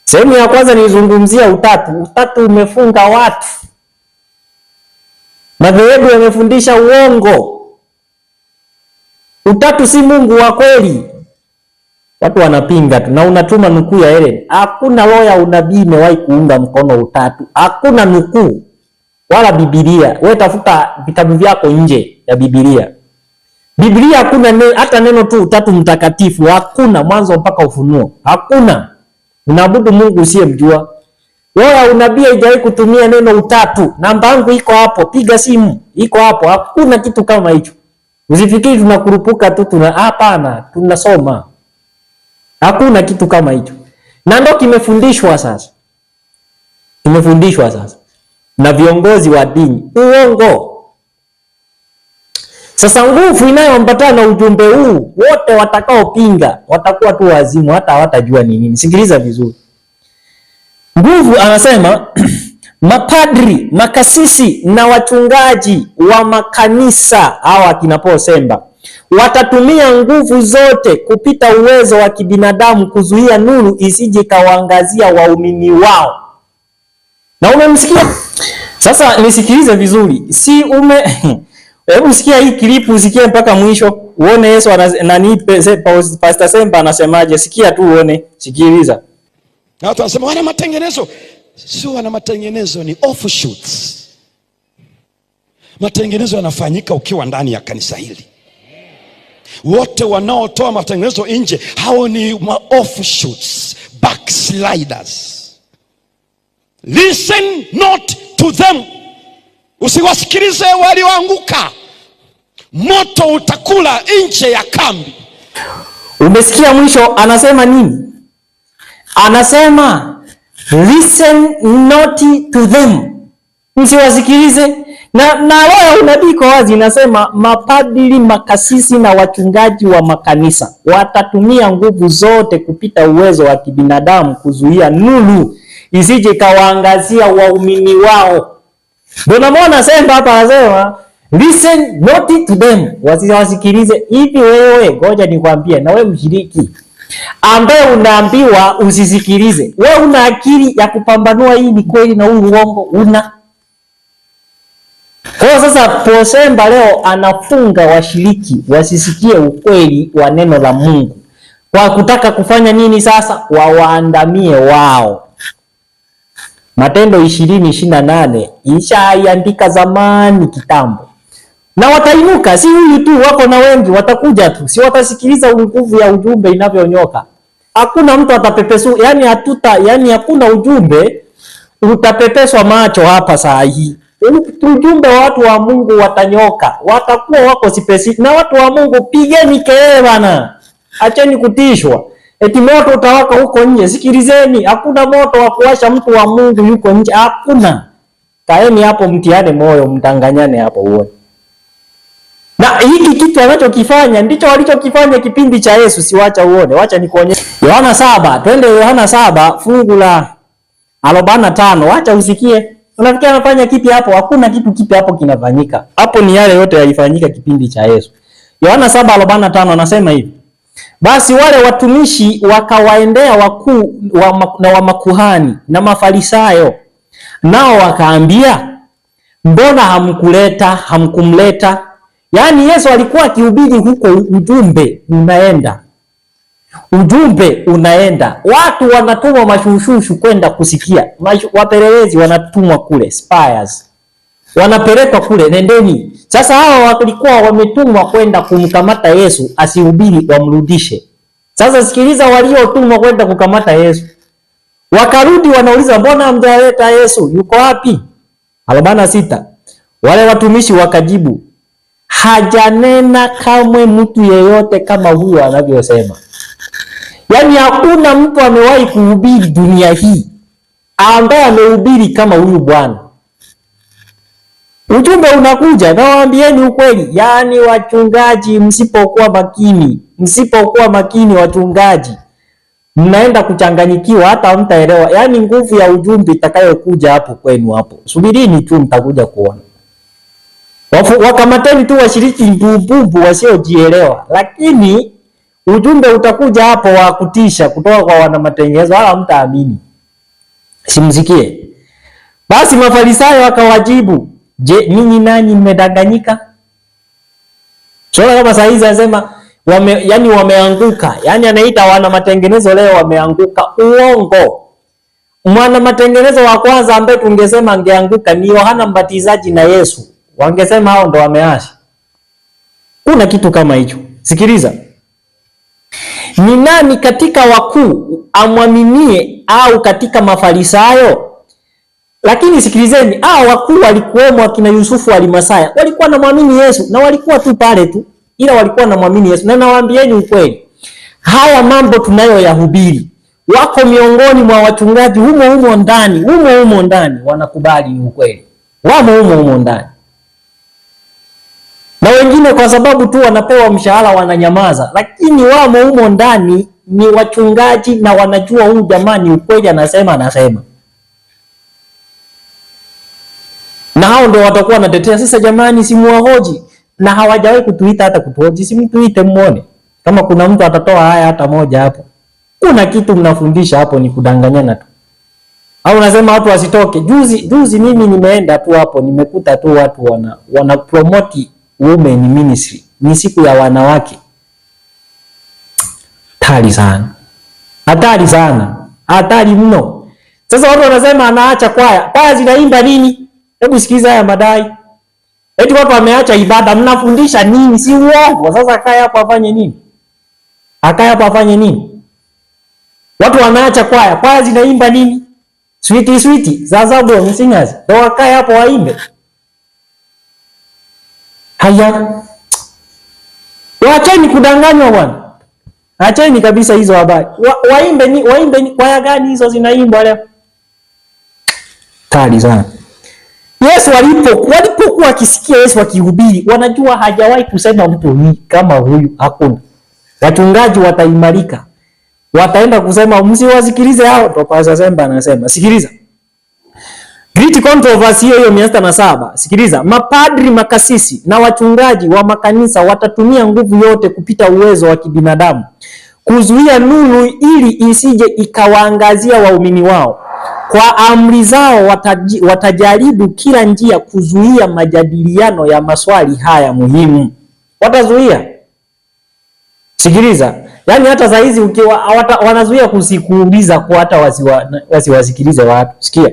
Sehemu ya kwanza nilizungumzia utatu. Utatu umefunga watu. Madhehebu yamefundisha uongo. Utatu si Mungu wa kweli. Watu wanapinga tu, na unatuma nukuu ya Ellen. Hakuna roho ya unabii imewahi kuunga mkono utatu. Hakuna nukuu wala Biblia. Wewe tafuta vitabu vyako nje ya Biblia. Biblia hakuna hata neno tu utatu mtakatifu, hakuna mwanzo mpaka Ufunuo. Hakuna. Unaabudu Mungu usiyemjua. Roho ya unabii haijawahi kutumia neno utatu. Namba yangu iko hapo, piga simu. Iko hapo. Hakuna kitu kama hicho. Usifikiri tunakurupuka tu hapana, tunasoma. Hakuna kitu kama hicho. Na ndio kimefundishwa sasa. Kimefundishwa sasa na viongozi wa dini. Uongo. Sasa nguvu inayoambatana na ujumbe huu, wote watakaopinga watakuwa tu wazimu, hata hawatajua ni nini. Sikiliza vizuri. Nguvu anasema mapadri, makasisi na wachungaji wa makanisa hawa akina Paul Semba watatumia nguvu zote kupita uwezo wa kibinadamu kuzuia nuru isije kawaangazia waumini wao. Na umemsikia? Sasa nisikilize vizuri. Hebu sikia hii klipu, usikie mpaka mwisho uone Yesu Pastor Semba anasemaje. Sikia tu uone, sikiliza. Na watu wanasema wana matengenezo. Sio wana matengenezo, ni offshoots. Matengenezo yanafanyika ukiwa ndani ya kanisa hili. Wote wanaotoa matengenezo nje, hao ni offshoots, backsliders. Listen not to them. Usiwasikilize walioanguka. Moto utakula nje ya kambi. Umesikia mwisho anasema nini? Anasema listen not to them. Msiwasikilize. Na roho unabii kwa wazi inasema mapadri, makasisi na wachungaji wa makanisa watatumia nguvu zote kupita uwezo wa kibinadamu kuzuia nuru isije kawaangazia waumini wao. Ndio namuona Semba hapa anasema listen not to them. Wasiwasikilize. Hivi wewe, ngoja nikwambie, na wewe mshiriki ambaye unaambiwa usisikilize, wewe una akili ya kupambanua hii ni kweli na huu uongo? Una? Kwa sasa Paul Semba leo anafunga washiriki wasisikie ukweli wa neno la Mungu kwa kutaka kufanya nini sasa? Wawaandamie wao. Matendo 20:28 ishaiandika zamani kitambo. Na watainuka, si huyu tu, wako na wengi watakuja tu. Si watasikiliza nguvu ya ujumbe inavyonyoka. Hakuna mtu atapepesu, yani hakuna ujumbe utapepeswa macho hapa saa hii. Ujumbe wa watu wa Mungu watanyoka, watakuwa wako specific. Na watu wa Mungu, pigeni kelele bana. Acheni kutishwa. Eti moto utawaka huko nje. Sikilizeni, hakuna moto wa kuwasha mtu wa Mungu yuko nje. Hakuna. Kaeni hapo mtiane moyo, mtanganyane hapo uone. Na hiki kitu anachokifanya ndicho walichokifanya kipindi cha Yesu, siwacha uone. Wacha nikuonyeshe. Yohana 7, twende Yohana 7 fungu la 45. Wacha usikie. Unafikia anafanya kipi hapo? Hakuna kitu kipi hapo kinafanyika. Hapo ni yale yote yalifanyika kipindi cha Yesu. Yohana 7:45 anasema hivi. Basi wale watumishi wakawaendea wakuu wa makuhani na Mafarisayo, nao wakaambia, mbona hamkumleta? Yaani Yesu alikuwa akihubiri huko, ujumbe unaenda. Watu wanatumwa mashushushu kwenda kusikia. Wapelelezi wanatumwa kule, spies. Wanapelekwa kule, nendeni. Sasa hao walikuwa wametumwa kwenda kumkamata Yesu asihubiri, wamrudishe. Sasa sikiliza, waliotumwa kwenda kukamata Yesu wakarudi, wanauliza, mbona hamjaleta Yesu? Yuko wapi? 46. Wale watumishi wakajibu, hajanena kamwe mtu yeyote kama huyo anavyosema. Yaani hakuna mtu amewahi kuhubiri dunia hii ambaye amehubiri kama huyu bwana. Ujumbe unakuja, na waambieni ukweli. Yaani wachungaji, msipokuwa makini wachungaji, mnaenda kuchanganyikiwa, hata mtaelewa. Yaani nguvu ya ujumbe itakayokuja hapo kwenu hapo, subirini tu mtakuja kuona. Wakamateni tu washiriki mbumbu wasiojielewa, lakini ujumbe utakuja hapo wa kutisha kutoka kwa wana matengenezo, wala mtaamini. Simsikie. Basi Mafarisayo wakawajibu, je, ninyi nanyi mmedanganyika? Sio kama saa hizi anasema wameanguka. Yaani anaita wana matengenezo leo wameanguka. Uongo. Mwana matengenezo wa kwanza ambaye tungesema angeanguka ni Yohana Mbatizaji na Yesu. Wangesema hao ndo wameasi. Kuna kitu kama hicho. Sikiliza. Ni nani katika wakuu amwaminie au katika Mafarisayo? Lakini sikilizeni, wakuu walikuwemo akina Yusufu Alimasaya. Walikuwa na muamini Yesu na walikuwa tu pale tu. ila walikuwa wanamwamini Yesu. Na nawaambieni ukweli, haya mambo tunayoyahubiri, wako miongoni mwa wachungaji humo ndani wanakubali ni ukweli. Wamo humo ndani. Na wengine kwa sababu tu wanapewa mshahara wananyamaza, lakini wamo humo ndani ni wachungaji na wanajua huyu jamani ukweli anasema. Na hao ndio watakuwa wanatetea sasa, jamani simuwahoji, na hawajawahi kutuita hata kutuhoji. Simtuite muone kama kuna mtu atatoa haya hata moja hapo. Kuna kitu mnafundisha hapo ni kudanganyana tu. Au unasema watu wasitoke. Juzi mimi nimeenda tu hapo, nimekuta tu watu wana promote women ministry. Ni siku ya wanawake. Hatari sana. Hatari mno. Sasa watu wanasema anaacha kwaya. Kwaya zinaimba nini? Hebu sikiza haya madai. Eti watu wameacha ibada, mnafundisha nini? Si uongo. Sasa akaya hapo afanye nini? Watu wanaacha kwaya. Kwaya zinaimba nini? Sweet. Sasa bro, singers. Ndio akaya hapo waimbe. Haya. Waacheni kudanganywa bwana. Acheni kabisa hizo habari. Waimbe ni kwaya gani hizo zinaimbwa leo? Kali sana. Yesu walipokuwa akisikia Yesu akihubiri, wanajua hajawahi kusema mtu kama huyu hakuna. Wachungaji wataimarika. Wataenda kusema msiwasikilize hao. Ndio Pastor Semba anasema. Sikiliza. Great controversy hiyo 607. Sikiliza. Mapadri, makasisi na wachungaji wa makanisa watatumia nguvu yote kupita uwezo wa kibinadamu kuzuia nuru ili isije ikawaangazia waumini wao. Kwa amri zao watajaribu kila njia kuzuia majadiliano ya maswali haya muhimu. Watazuia. Sikiliza. Yaani hata saa hizi ukiwa wanazuia kusikuuliza kwa hata wasiwasikilize watu. Sikia.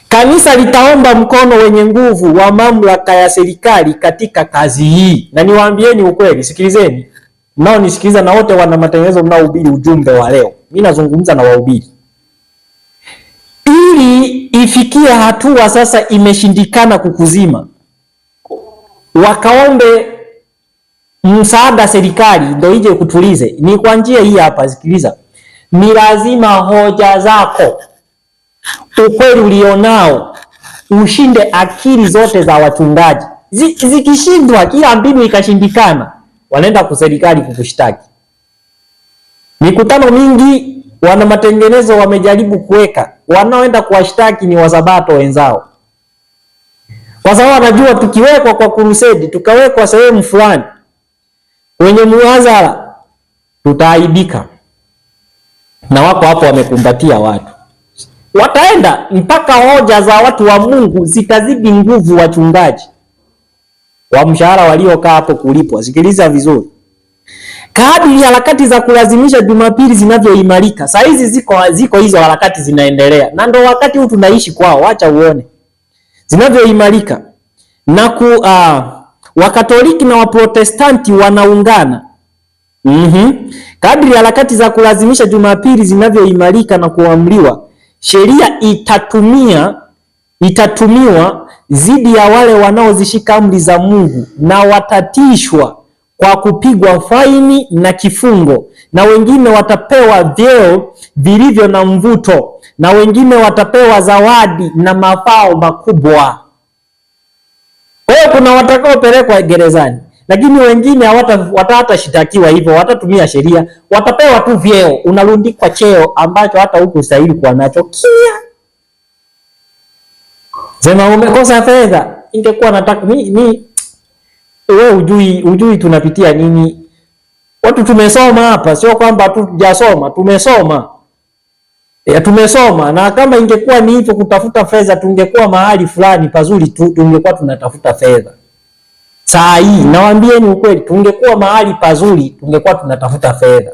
Kanisa litaomba mkono wenye nguvu wa mamlaka ya serikali katika kazi hii. Na niwaambieni ukweli, sikilizeni. Mnao nisikiliza na wote wana matengenezo mnaohubiri ujumbe wa leo. Mimi nazungumza na wahubiri. Ili ifikie hatua sasa imeshindikana kukuzima, wakaombe msaada serikali ndio ije kutulize. Ni kwa njia hii hapa, sikiliza. Ni lazima hoja zako, ukweli ulionao ushinde akili zote za wachungaji. Zikishindwa, kila mbinu ikashindikana, wanaenda kwa serikali kukushtaki. Mikutano mingi wana matengenezo wamejaribu kuweka, wanaoenda kuwashtaki ni wasabato wenzao. Kwa sababu wanajua tukiwekwa kwa crusade, tukawekwa sehemu fulani wenye muhadhara, tutaaibika. Na wako hapo wamekumbatia watu. Wataenda mpaka hoja za watu wa Mungu zitazidi nguvu wachungaji wa mshahara waliokaa hapo kulipwa. Sikiliza vizuri. Kadri harakati za kulazimisha Jumapili zinavyoimarika, saa hizi ziko hizo harakati zinaendelea. Na ndio wakati huu tunaishi kwao, acha uone. Zinavyoimarika na Wakatoliki na Waprotestanti wanaungana. Kadri harakati za kulazimisha Jumapili zinavyoimarika na kuamriwa, sheria itatumiwa dhidi ya wale wanaozishika amri za Mungu, na watatishwa kwa kupigwa faini na kifungo, na wengine watapewa vyeo vilivyo na mvuto, na wengine watapewa zawadi na mafao makubwa. Kwa hiyo kuna watakaopelekwa gerezani, lakini wengine watashitakiwa hivyo, watatumia sheria, watapewa tu vyeo, unarundikwa cheo ambacho hata hukustahili kuwa nacho. Kia sema umekosa fedha. Ingekuwa nataka wewe ujui tunapitia nini. Watu tumesoma hapa, sio kwamba hatujasoma, tumesoma. Tumesoma, na kama ingekuwa ni hivyo kutafuta fedha, tungekuwa mahali fulani pazuri tu, tungekuwa tunatafuta fedha. Saa hii nawaambieni ukweli, tungekuwa mahali pazuri, tungekuwa tunatafuta fedha.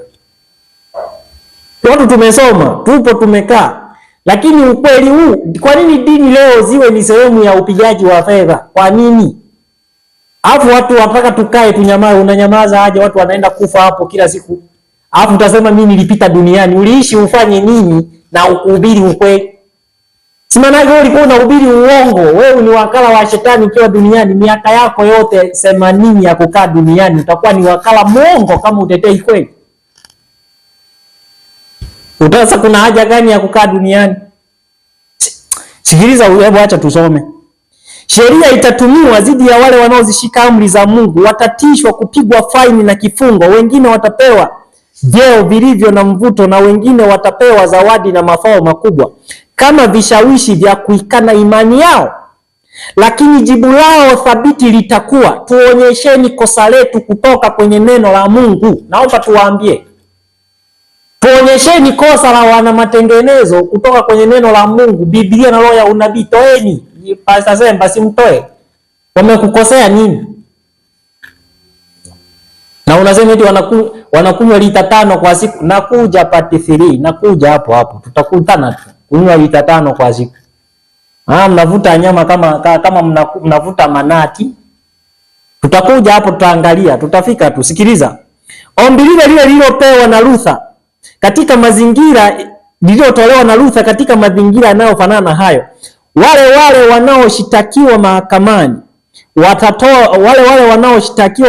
Watu tumesoma, tupo tumekaa. Lakini ukweli huu, kwa nini dini leo ziwe ni sehemu ya upigaji wa fedha? Kwa nini? Alafu watu wataka tukae tunyamaze. Unanyamaza aje? Watu wanaenda kufa hapo kila siku. Alafu utasema mimi nilipita duniani. Uliishi ufanye nini na ukuhubiri ukweli? Si maana wewe ulikuwa unahubiri uongo, wewe ni wakala wa shetani ukiwa duniani, miaka yako yote 80 ya kukaa duniani utakuwa ni wakala muongo kama utetei kweli. Utasa kuna haja gani ya kukaa duniani? Sikiliza, hebu acha tusome. Sheria itatumiwa dhidi ya wale wanaozishika amri za Mungu, watatishwa kupigwa faini na kifungo, wengine watapewa vyeo vilivyo na mvuto na wengine watapewa zawadi na mafao makubwa kama vishawishi vya kuikana imani yao. Lakini jibu lao thabiti litakuwa, tuonyesheni kosa letu kutoka kwenye neno la Mungu. Naomba tuwaambie, tuonyesheni kosa la wana matengenezo kutoka kwenye neno la Mungu, Biblia na roho ya unabii. Toeni. Pastor Zemba simtoe. Wamekukosea nini? Na unasema eti wanakunywa lita 5 kwa siku. Nakuja part 3, nakuja hapo. Tutakutana tu. Kunywa lita 5 kwa siku. Mnavuta nyama kama mnavuta manati. Tutakuja hapo, tutaangalia, tutafika tu. Sikiliza. Ombi lile lililopewa na Luther katika mazingira lililotolewa na Luther katika mazingira yanayofanana na hayo. Wale wanaoshitakiwa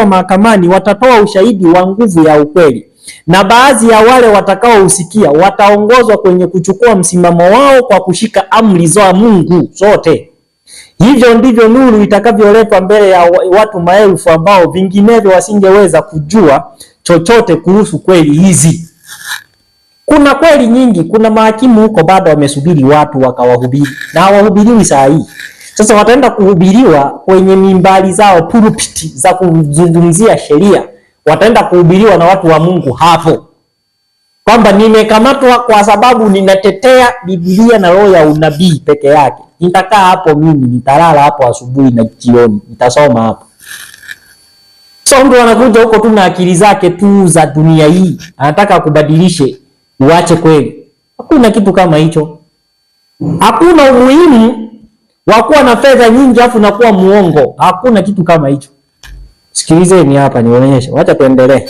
mahakamani watatoa ushahidi wa nguvu ya ukweli, na baadhi ya wale watakaohusikia wataongozwa kwenye kuchukua msimamo wao kwa kushika amri za Mungu zote. Hivyo ndivyo nuru itakavyoletwa mbele ya watu maelfu ambao vinginevyo wasingeweza kujua chochote kuhusu kweli hizi. Kuna kweli nyingi, kuna mahakimu huko bado wamesubiri watu wakawahubiri, na hawahubiriwi saa hii. Sasa wataenda kuhubiriwa kwenye mimbari zao, pulpiti za kuzungumzia sheria. Wataenda kuhubiriwa na watu wa Mungu hapo, kwamba nimekamatwa kwa sababu ninatetea Biblia na roho ya unabii peke yake. Nitakaa hapo mimi, nitalala hapo asubuhi na jioni, nitasoma hapo. So mtu anakuja huko tu na akili zake tu za dunia hii, anataka kubadilishe uache kweli. Hakuna kitu kama hicho. Hakuna umuhimu wa kuwa na fedha nyingi afu na kuwa muongo. Hakuna kitu kama hicho. Sikilizeni hapa nionyeshe. Wacha tuendelee.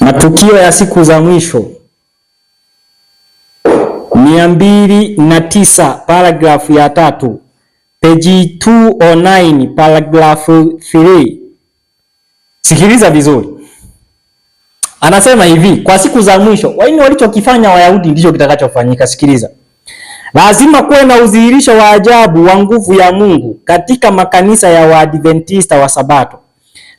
Matukio ya siku za mwisho. 209 paragrafu ya 3. Page 209 paragrafu 3. Sikiliza vizuri. Anasema hivi, kwa siku za mwisho, waini walichokifanya Wayahudi ndicho kitakachofanyika. Sikiliza. Lazima kuwe na udhihirisho wa ajabu wa nguvu ya Mungu katika makanisa ya Waadventista wa Sabato.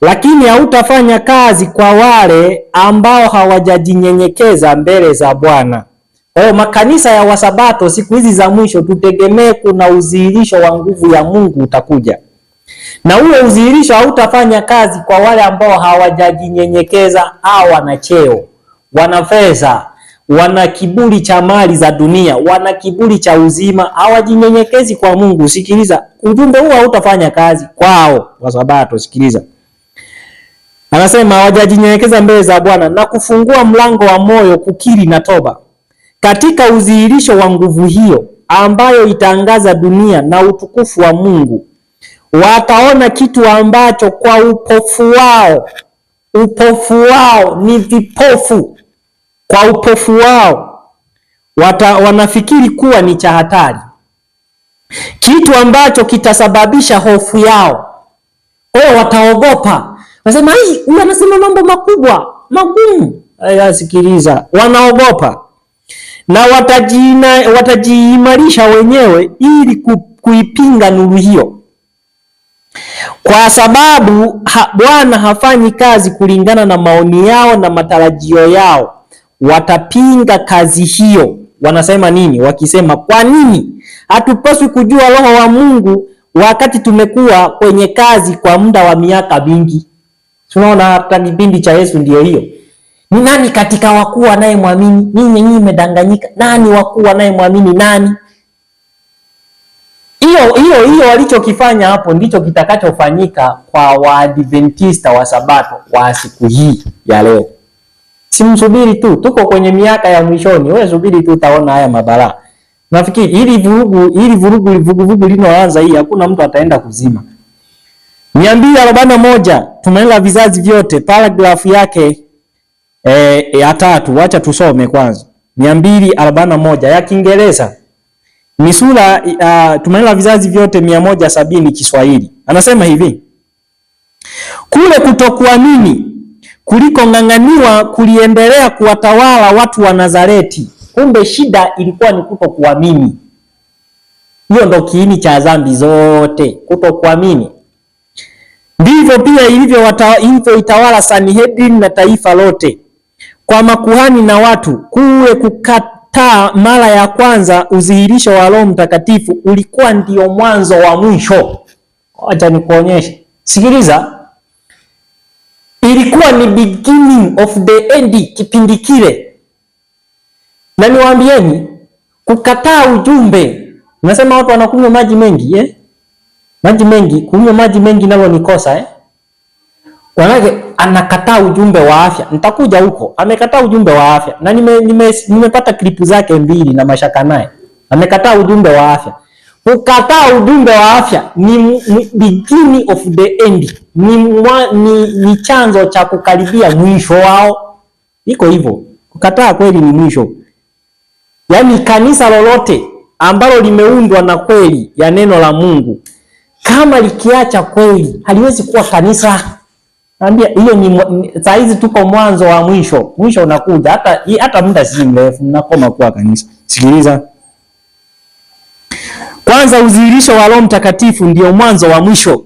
Lakini hautafanya kazi kwa wale ambao hawajajinyenyekeza mbele za Bwana. Makanisa ya Wasabato siku hizi za mwisho tutegemee kuna udhihirisho wa nguvu ya Mungu utakuja. Na ule udhihirisho hautafanya kazi kwa wale ambao hawajajinyenyekeza, au wana cheo, wana fedha, wana kiburi cha mali za dunia, wana kiburi cha uzima, hawajinyenyekezi kwa Mungu. Sikiliza, ujumbe huu hautafanya kazi kwao Wasabato. Sikiliza. Anasema hawajajinyenyekeza mbele za Bwana na kufungua mlango wa moyo kukiri na toba. Katika udhihirisho wa nguvu hiyo ambayo itaangaza dunia na utukufu wa Mungu, wataona kitu ambacho kwa upofu wao ni vipofu. Kwa upofu wao wanafikiri kuwa ni cha hatari, kitu ambacho kitasababisha hofu yao. Wataogopa. Wanasema huyu anasema mambo makubwa magumu. Sikiliza, wanaogopa na watajiimarisha wenyewe ili kuipinga nuru hiyo. Kwa sababu Bwana hafanyi kazi kulingana na maoni yao na matarajio yao, watapinga kazi hiyo. Wanasema nini? Wakisema, kwa nini hatupaswi kujua roho wa Mungu wakati tumekuwa kwenye kazi kwa muda wa miaka mingi? Tunaona hata kipindi cha Yesu ndio hiyo. Ni nani katika wakuu anayemwamini? Nyinyi mmedanganyika. Nani wakuu anayemwamini nani? Hiyo walichokifanya hapo ndicho kitakachofanyika kwa Waadventista wa Sabato wa siku hii ya leo. Simsubiri tu, tuko kwenye miaka ya mwishoni. Wewe subiri tu utaona haya mabalaa. Nafikiri ili vurugu linoanza hii hakuna mtu ataenda kuzima. 241 tumeenda vizazi vyote, paragrafu yake ya 3. Acha tusome kwanza. 241 ya Kiingereza. ni sura Tumaini la Vizazi Vyote 170 Kiswahili. Anasema hivi: kule kutokuamini kuliko ng'ang'aniwa kuliendelea kuwatawala watu wa Nazareti. Kumbe shida ilikuwa ni kutokuamini. Hiyo ndo kiini cha dhambi zote, kutokuamini. Ndivyo pia ilivyoitawala Sanhedrin na taifa lote, kwa makuhani na watu. Kule kukataa mara ya kwanza udhihirisho wa Roho Mtakatifu ulikuwa ndio mwanzo wa mwisho. Acha nikuonyeshe. Sikiliza. Ilikuwa ni beginning of the end kipindi kile. Na niwaambieni, kukataa ujumbe. Unasema watu wanakunywa maji mengi, Maji mengi, kunywa maji mengi nalo ni kosa, Wanake anakataa ujumbe wa afya. Nitakuja huko. Amekataa ujumbe wa afya. Na nimepata klipu zake 2 na mashaka naye. Amekataa ujumbe wa afya. Kukataa ujumbe wa afya ni beginning of the end. Ni chanzo cha kukaribia mwisho wao. Iko hivyo. Kukataa kweli ni mwisho. Yaani kanisa lolote ambalo limeundwa na kweli ya neno la Mungu, kama likiacha kweli haliwezi kuwa kanisa. Naambia hiyo ni saa hizi tuko mwanzo wa mwisho. Mwisho unakuja, hata muda si mrefu mnakoma kuwa kanisa. Sikiliza. Kwanza, udhihirisho wa Roho Mtakatifu ndio mwanzo wa mwisho.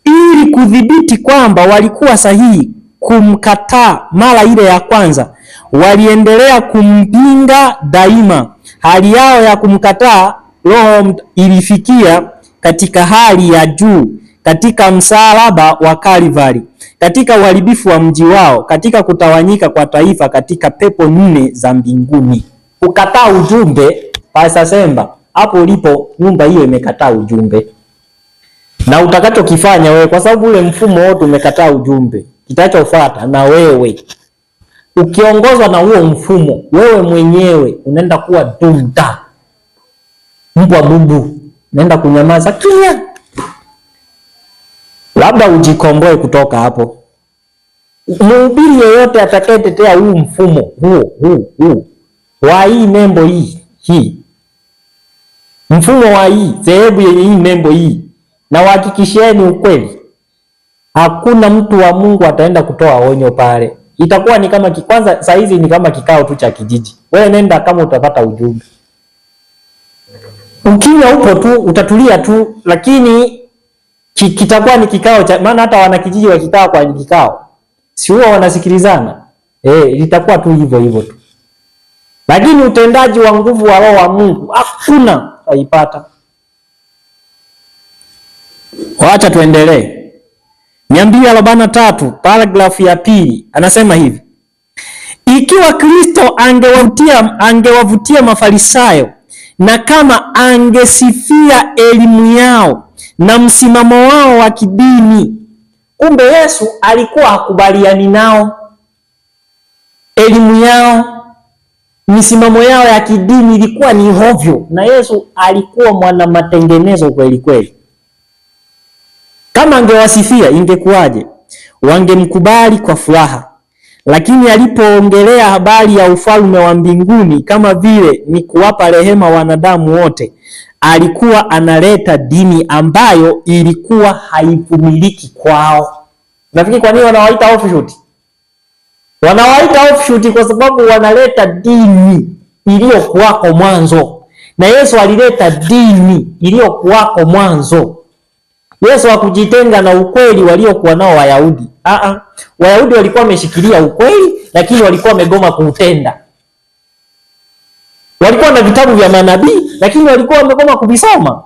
Ili kudhibiti kwamba walikuwa sahihi kumkataa mara ile ya kwanza, waliendelea kumpinga daima. Hali yao ya kumkataa Roho ilifikia katika hali ya juu, katika msalaba wa Kalvari, katika uharibifu wa mji wao, katika kutawanyika kwa taifa, katika pepo 4 za mbinguni. Kukataa ujumbe, Pastor Semba, hapo ulipo nyumba hiyo imekataa ujumbe. Na utakachokifanya wewe, kwa sababu ule mfumo wote umekataa ujumbe, kitachofuata na wewe ukiongozwa na huo mfumo, wewe mwenyewe unaenda kuwa dumda, mbwa bubu, unaenda kunyamaza kimya. Labda ujikomboe kutoka hapo. Mhubiri yeyote atakayetetea huu mfumo huu wa hii nembo hii mfumo wa hii dhehebu yenye hii nembo hii, na uhakikishieni ukweli, hakuna mtu wa Mungu ataenda kutoa onyo pale. Itakuwa ni kama kwanza, saa hizi ni kama kikao tu cha kijiji. Wewe nenda kama utapata ujumbe. Ukiwa upo tu utatulia tu, lakini kitakuwa ni kikao cha maana. Hata wana kijiji wakikaa kwa kikao, si huwa wanasikilizana? Litakuwa tu hivyo tu. Lakini utendaji wa nguvu wa Roho wa Mungu hakuna haipata. Wacha tuendelee. 243 paragrafu ya 2 anasema hivi: ikiwa Kristo angewavutia Mafarisayo, na kama angesifia elimu yao na msimamo wao wa kidini. Kumbe Yesu alikuwa hakubaliani nao. Elimu yao, misimamo yao ya kidini ilikuwa ni hovyo, na Yesu alikuwa mwana matengenezo kweli kweli. Kama angewasifia ingekuwaje? Wangemkubali kwa furaha. Lakini alipoongelea habari ya ufalme wa mbinguni kama vile ni kuwapa rehema wanadamu wote, alikuwa analeta dini ambayo ilikuwa haivumiliki kwao. Nafikiri kwa nini wanawaita offshoot? Wanawaita offshoot kwa sababu wanaleta dini iliyokuwako mwanzo. Na Yesu alileta dini iliyokuwako mwanzo. Yesu hakujitenga na ukweli waliokuwa nao Wayahudi. Wayahudi walikuwa wameshikilia ukweli, lakini walikuwa wamegoma kuutenda. Walikuwa na vitabu vya manabii, lakini walikuwa wamegoma kuvisoma.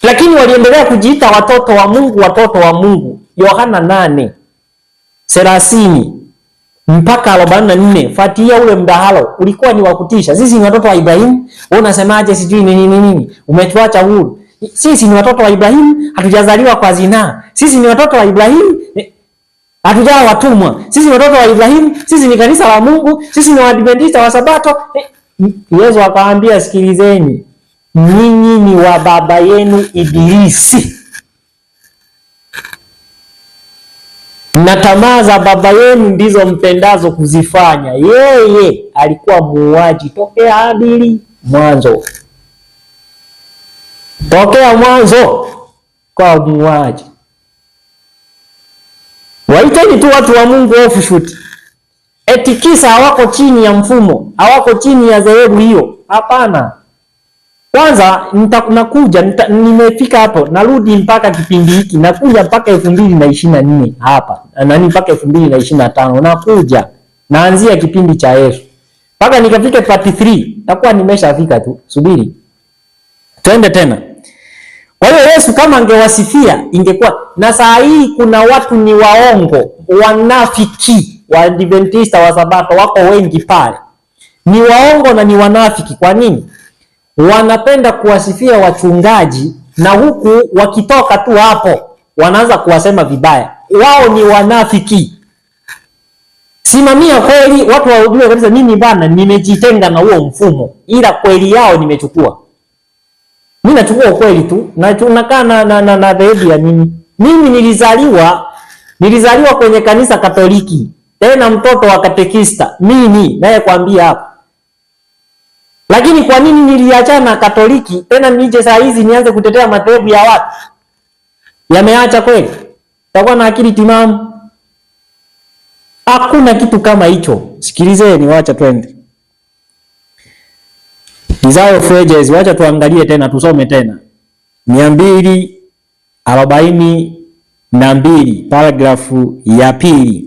Lakini waliendelea kujiita watoto wa Mungu, watoto wa Mungu. Yohana 8:30 mpaka 44. Fuatia ule mdahalo, ulikuwa ni wa kutisha. Sisi ni watoto wa Ibrahimu, wewe unasemaje sijui nini? Umetuacha huru. Sisi ni watoto wa Ibrahimu, hatujazaliwa kwa zinaa. Sisi ni watoto wa Ibrahimu, hatujawa watumwa. Sisi ni watoto wa Ibrahimu, sisi ni kanisa la Mungu, sisi ni Waadventista wa Sabato. Yesu akawaambia, sikilizeni, nyinyi ni wa baba yenu Ibilisi, na tamaa za baba yenu ndizo mpendazo kuzifanya. Yeye alikuwa muuaji tokea Habili Mwanzo. Tokea mwanzo kwa muuaji. Waiteni tu watu wa Mungu offshoot. Eti kisa hawako chini ya mfumo, hawako chini ya dhehebu hiyo. Hapana. Kwanza nakuja nimefika hapo, narudi mpaka kipindi hiki, nakuja mpaka 2024 hapa. Nani mpaka 2025 nakuja. Naanzia kipindi cha Yesu. Mpaka nikafika part 3, takuwa nimeshafika tu. Subiri. Twende tena. Kwa hiyo Yesu kama angewasifia ingekuwa, na saa hii kuna watu ni waongo, wanafiki, Waadventista wa Sabato wako wengi pale. Ni waongo na ni wanafiki. Kwa nini? Wanapenda kuwasifia wachungaji na huku wakitoka tu hapo wanaanza kuwasema vibaya. Wao ni wanafiki. Simamia kweli, watu wajue kabisa mimi bana nimejitenga na huo mfumo, ila kweli yao nimechukua. Mimi nachukua kweli tu, na tunakaa na dhehebu ya nini? Mimi nilizaliwa kwenye kanisa Katoliki, tena mtoto wa katekista. Mimi naye kwambia hapa. Lakini kwa nini niliachana na Katoliki tena nije saa hizi nianze kutetea madhehebu ya watu? Yameacha kweli? Takuwa na akili timamu? Hakuna kitu kama hicho. Sikilizeni, wacha twende. Desire of Ages, wacha tuangalie tena, tusome tena. 242 paragrafu ya pili.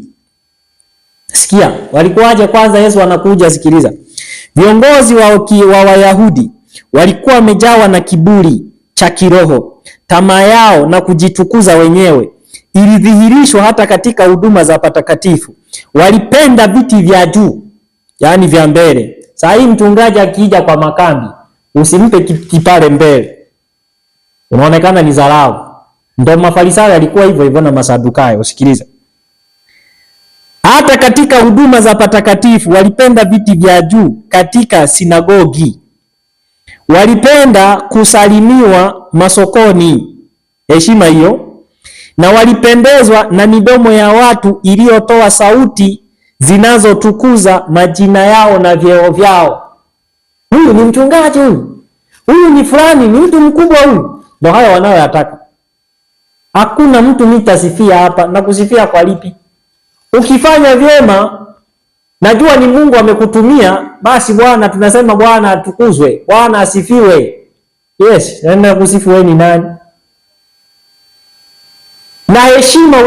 Sikia, walikuwaje kwanza Yesu anakuja, sikiliza. Viongozi wa Wayahudi walikuwa wamejawa na kiburi cha kiroho. Tamaa yao na kujitukuza wenyewe ilidhihirishwa hata katika huduma za patakatifu. Walipenda viti vya juu, yani vya mbele. Saa hii mchungaji akija kwa makambi, usimpe kiti pale mbele, unaonekana ni dharau. Ndio Mafarisayo alikuwa hivyo hivyo na Masadukayo. Usikiliza. Hata katika huduma za patakatifu walipenda viti vya juu katika sinagogi. Walipenda kusalimiwa masokoni, heshima hiyo, na walipendezwa na midomo ya watu iliyotoa sauti zinazotukuza majina yao na vyeo vyao. Huyu ni mchungaji huyu. Huyu ni fulani, ni mtu mkubwa huyu. Ndio hayo wanayoyataka. Hakuna mtu nitasifia hapa, na kusifia kwa lipi? Ukifanya vyema, najua ni Mungu amekutumia, basi Bwana tunasema Bwana atukuzwe, Bwana asifiwe. Yes, na kusifu wewe ni nani? Na heshima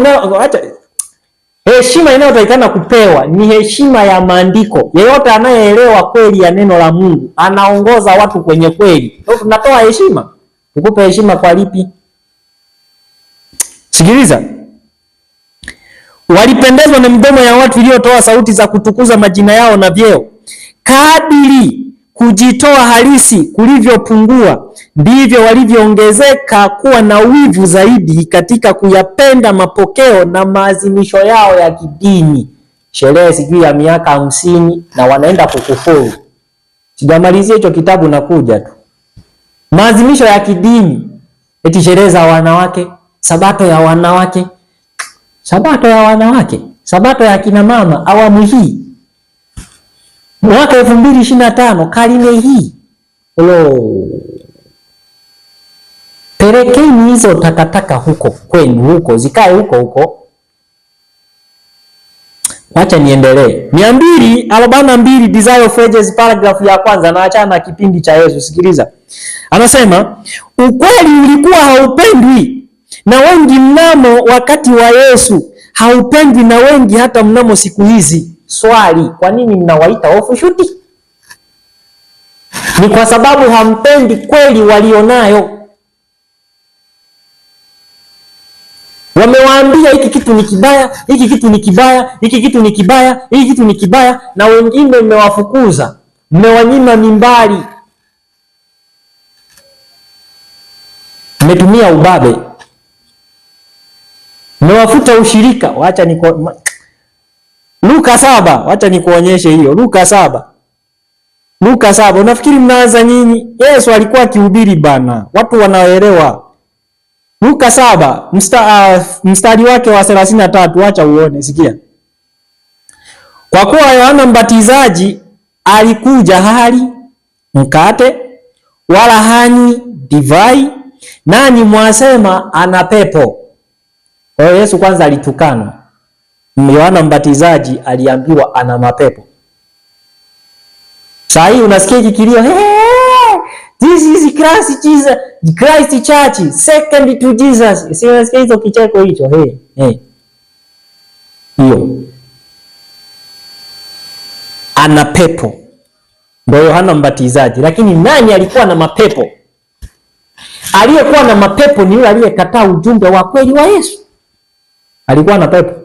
heshima inayotakikana kupewa ni heshima ya maandiko. Yeyote anayeelewa kweli ya neno la Mungu, anaongoza watu kwenye kweli. Ndio tunatoa heshima. Ukupe heshima kwa lipi? Sikiliza. Walipendezwa na midomo ya watu iliyotoa sauti za kutukuza majina yao na vyeo. Kadiri kujitoa halisi kulivyopungua, ndivyo walivyoongezeka kuwa na wivu zaidi katika kuyapenda mapokeo na maazimisho yao ya kidini. Sherehe sijui ya miaka 50 na wanaenda kukufuru. Sijamalizia hicho kitabu, nakuja tu. Maazimisho ya kidini, eti sherehe za wanawake, sabato ya wanawake. Sabato ya wanawake, sabato ya kina mama awamu hii. Mwaka 2025 karine hii. Pelekeni hizo takataka huko kwenu huko, zikae huko huko. Wacha niendelee. 242 Desire of Ages paragraph ya kwanza, na achana na kipindi cha Yesu. Sikiliza. Anasema, ukweli ulikuwa haupendwi na wengi mnamo wakati wa Yesu, haupendwi na wengi hata mnamo siku hizi. Swali, kwa nini mnawaita offshoot? Ni kwa sababu hampendi kweli walionayo. Wamewaambia hiki kitu ni kibaya, hiki kitu ni kibaya, hiki kitu ni kibaya, hiki kitu ni kibaya, na wengine mmewafukuza, mmewanyima mimbari, mmetumia ubabe, mmewafuta ushirika. Wacha Luka 7, wacha nikuonyeshe hiyo. Luka 7. Unafikiri mnaanza nyinyi? Yesu alikuwa akihubiri bana, watu wanaelewa. Luka 7 mstari wake wa 33, wacha uone, sikia. Kwa kuwa Yohana Mbatizaji alikuja hali mkate wala hanywi divai, nanyi mwasema ana pepo. Kwa hiyo Yesu kwanza alitukana. Yohana Mbatizaji aliambiwa ana mapepo. Sasa hii unasikia kilio, this is Christ Church, second to Jesus. Si unasikia hizo kicheko hicho? Hiyo ana pepo ndio Yohana Mbatizaji. Lakini nani alikuwa na mapepo? Aliyekuwa na mapepo ni yule aliyekataa ujumbe wa kweli wa Yesu. Alikuwa na pepo.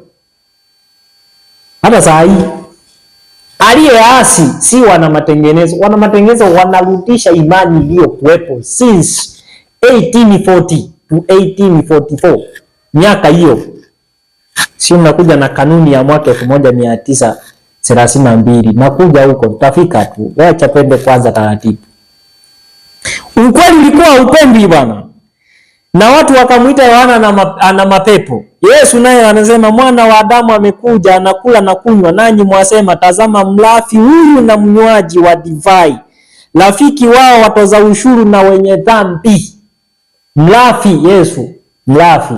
Hata saa hii aliyeasi si wana matengenezo. Wana matengenezo wanarudisha imani iliyokuwepo since 1840 to 1844. Miaka hiyo. Si mnakuja na kanuni ya mwaka 1932. Nakuja huko, tutafika tu. Wacha pende kwanza taratibu. Ukweli ulikuwa upendi bwana. Na watu wakamuita Yohana ana mapepo. Yesu naye anasema mwana wa Adamu amekuja anakula na kunywa, nanyi mwasema tazama mlafi huyu na mnywaji wa divai, rafiki wao watoza ushuru na wenye dhambi. Mlafi Yesu, mlafi.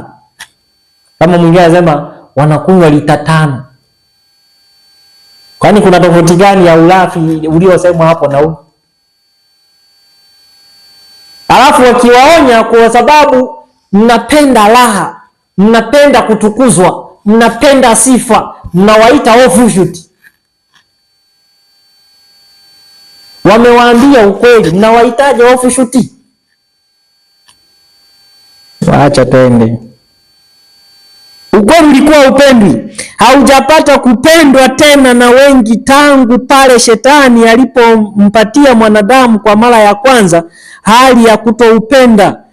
Kama mwingine anasema wanakunywa lita 5. Kwani kuna tofauti gani ya ulafi uliosemwa hapo na huko? Alafu wakiwaonya kwa sababu mnapenda raha, mnapenda kutukuzwa, mnapenda sifa, mnawaita offshoot. Wamewaambia ukweli, mnawaitaje offshoot? Waacha twende. Ukweli ulikuwa upendwi. Haujapata kupendwa tena na wengi tangu pale shetani alipompatia mwanadamu kwa mara ya kwanza hali ya kutoupenda,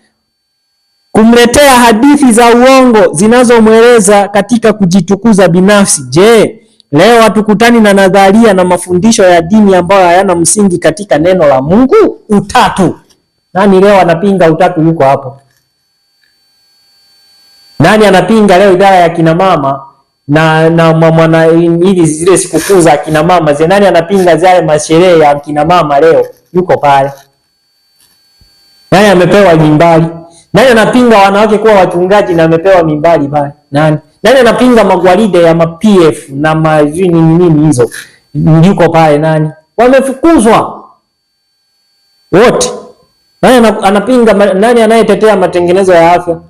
kumletea hadithi za uongo zinazomweleza katika kujitukuza binafsi. Je, leo hatukutani na nadharia na mafundisho ya dini ambayo hayana msingi katika neno la Mungu? Utatu. Nani leo anapinga utatu? Yuko hapo. Nani anapinga leo idara ya kina mama na mwana ili zile sikukuu za kina mama? Nani anapinga zile masherehe ya kina mama leo? Yuko pale. Nani amepewa mimbali? Nani anapinga wanawake kuwa wachungaji na amepewa mimbali pale? Nani? Nani anapinga magwaride ya PF na nini hizo? Yuko pale nani? Wamefukuzwa wote. Nani anapinga? Nani anayetetea matengenezo ya afya?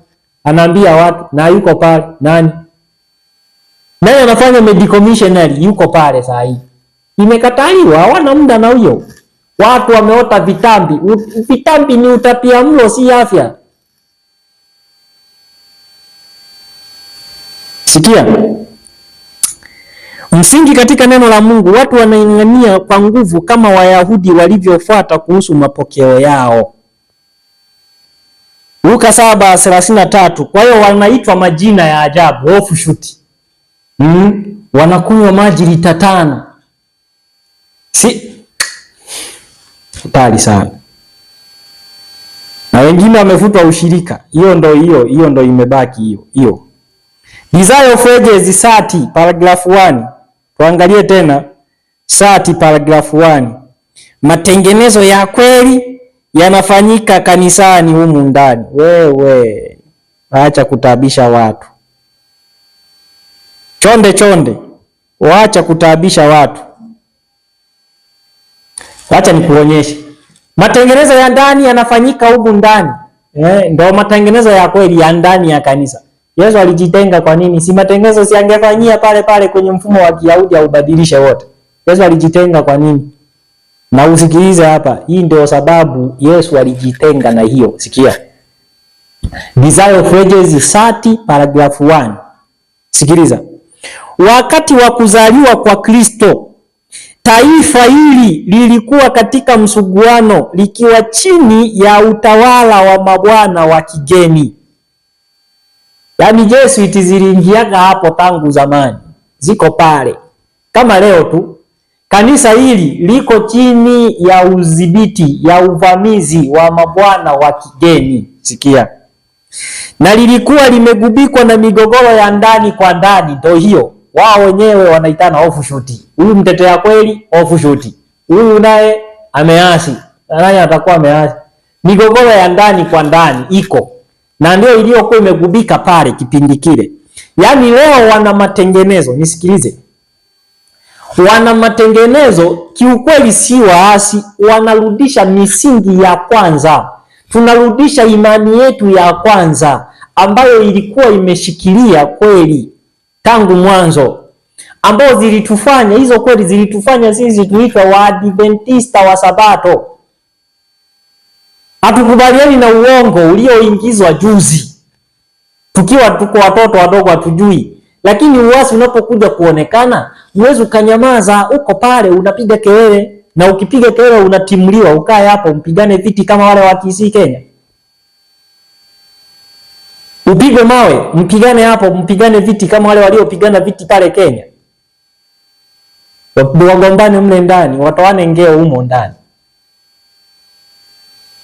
Anaambia watu na yuko pale nani? Nani anafanya medical missionary? Yuko pale saa hii. Imekataliwa, hawana muda na huyo. Watu wameota vitambi. Vitambi ni utapia mlo, si afya. Sikia. Msingi katika neno la Mungu, watu wanaing'ania kwa nguvu kama Wayahudi walivyofuata kuhusu mapokeo yao. Luka 7:33. Kwa hiyo wanaitwa majina ya ajabu, offshoot. Wanakunywa maji lita 5. Si hatari sana. Na wengine wamefutwa ushirika. Hiyo ndo imebaki hiyo. Desire of Ages 30 paragraph 1. Tuangalie tena 30 paragraph 1. Matengenezo ya kweli yanafanyika kanisani humu ndani. Wewe acha kutabisha watu. Chonde. Waacha kutabisha watu. Acha nikuonyeshe. Matengenezo ya ndani yanafanyika humu ndani. Ndio matengenezo ya kweli ya ndani ya kanisa. Yesu alijitenga kwa nini? Si matengenezo si angefanyia pale kwenye mfumo wa Kiyahudi au ubadilishe wote. Yesu alijitenga kwa nini? Na usikilize hapa, hii ndio sababu Yesu alijitenga na hiyo. Sikia. Desire of Ages 30 paragraph 1. Sikiliza. Wakati wa kuzaliwa kwa Kristo, taifa hili lilikuwa katika msuguano likiwa chini ya utawala wa mabwana wa kigeni. Yaani Jesuit ziliingiaga hapo tangu zamani. Ziko pale. Kama leo tu. Kanisa hili liko chini ya udhibiti ya uvamizi wa mabwana wa kigeni. Sikia. Na lilikuwa limegubikwa na migogoro ya ndani kwa ndani. Ndio hiyo. Wao wenyewe wanaitana offshoot. Huyu mtetea kweli offshoot. Huyu naye ameasi nani atakuwa ameacha? Migogoro ya ndani kwa ndani iko. Na ndio iliyokuwa imegubika pale kipindi kile. Yaani leo wana matengenezo, nisikilize. Wana matengenezo kiukweli si waasi, wanarudisha misingi ya kwanza. Tunarudisha imani yetu ya kwanza ambayo ilikuwa imeshikilia kweli tangu mwanzo, ambao zilitufanya hizo kweli zilitufanya sisi tuitwa Waadventista wa Sabato. Hatukubaliani na uongo ulioingizwa juzi tukiwa tuko watoto wadogo hatujui. Lakini uasi unapokuja kuonekana, uwezo ukanyamaza, uko pale unapiga kelele, na ukipiga kelele unatimuliwa, ukae hapo mpigane viti kama wale wa Kisii Kenya. Upigwe mawe, mpigane hapo, mpigane viti kama wale waliopigana viti pale Kenya. Wagombane mle ndani, watoane ngeo humo ndani.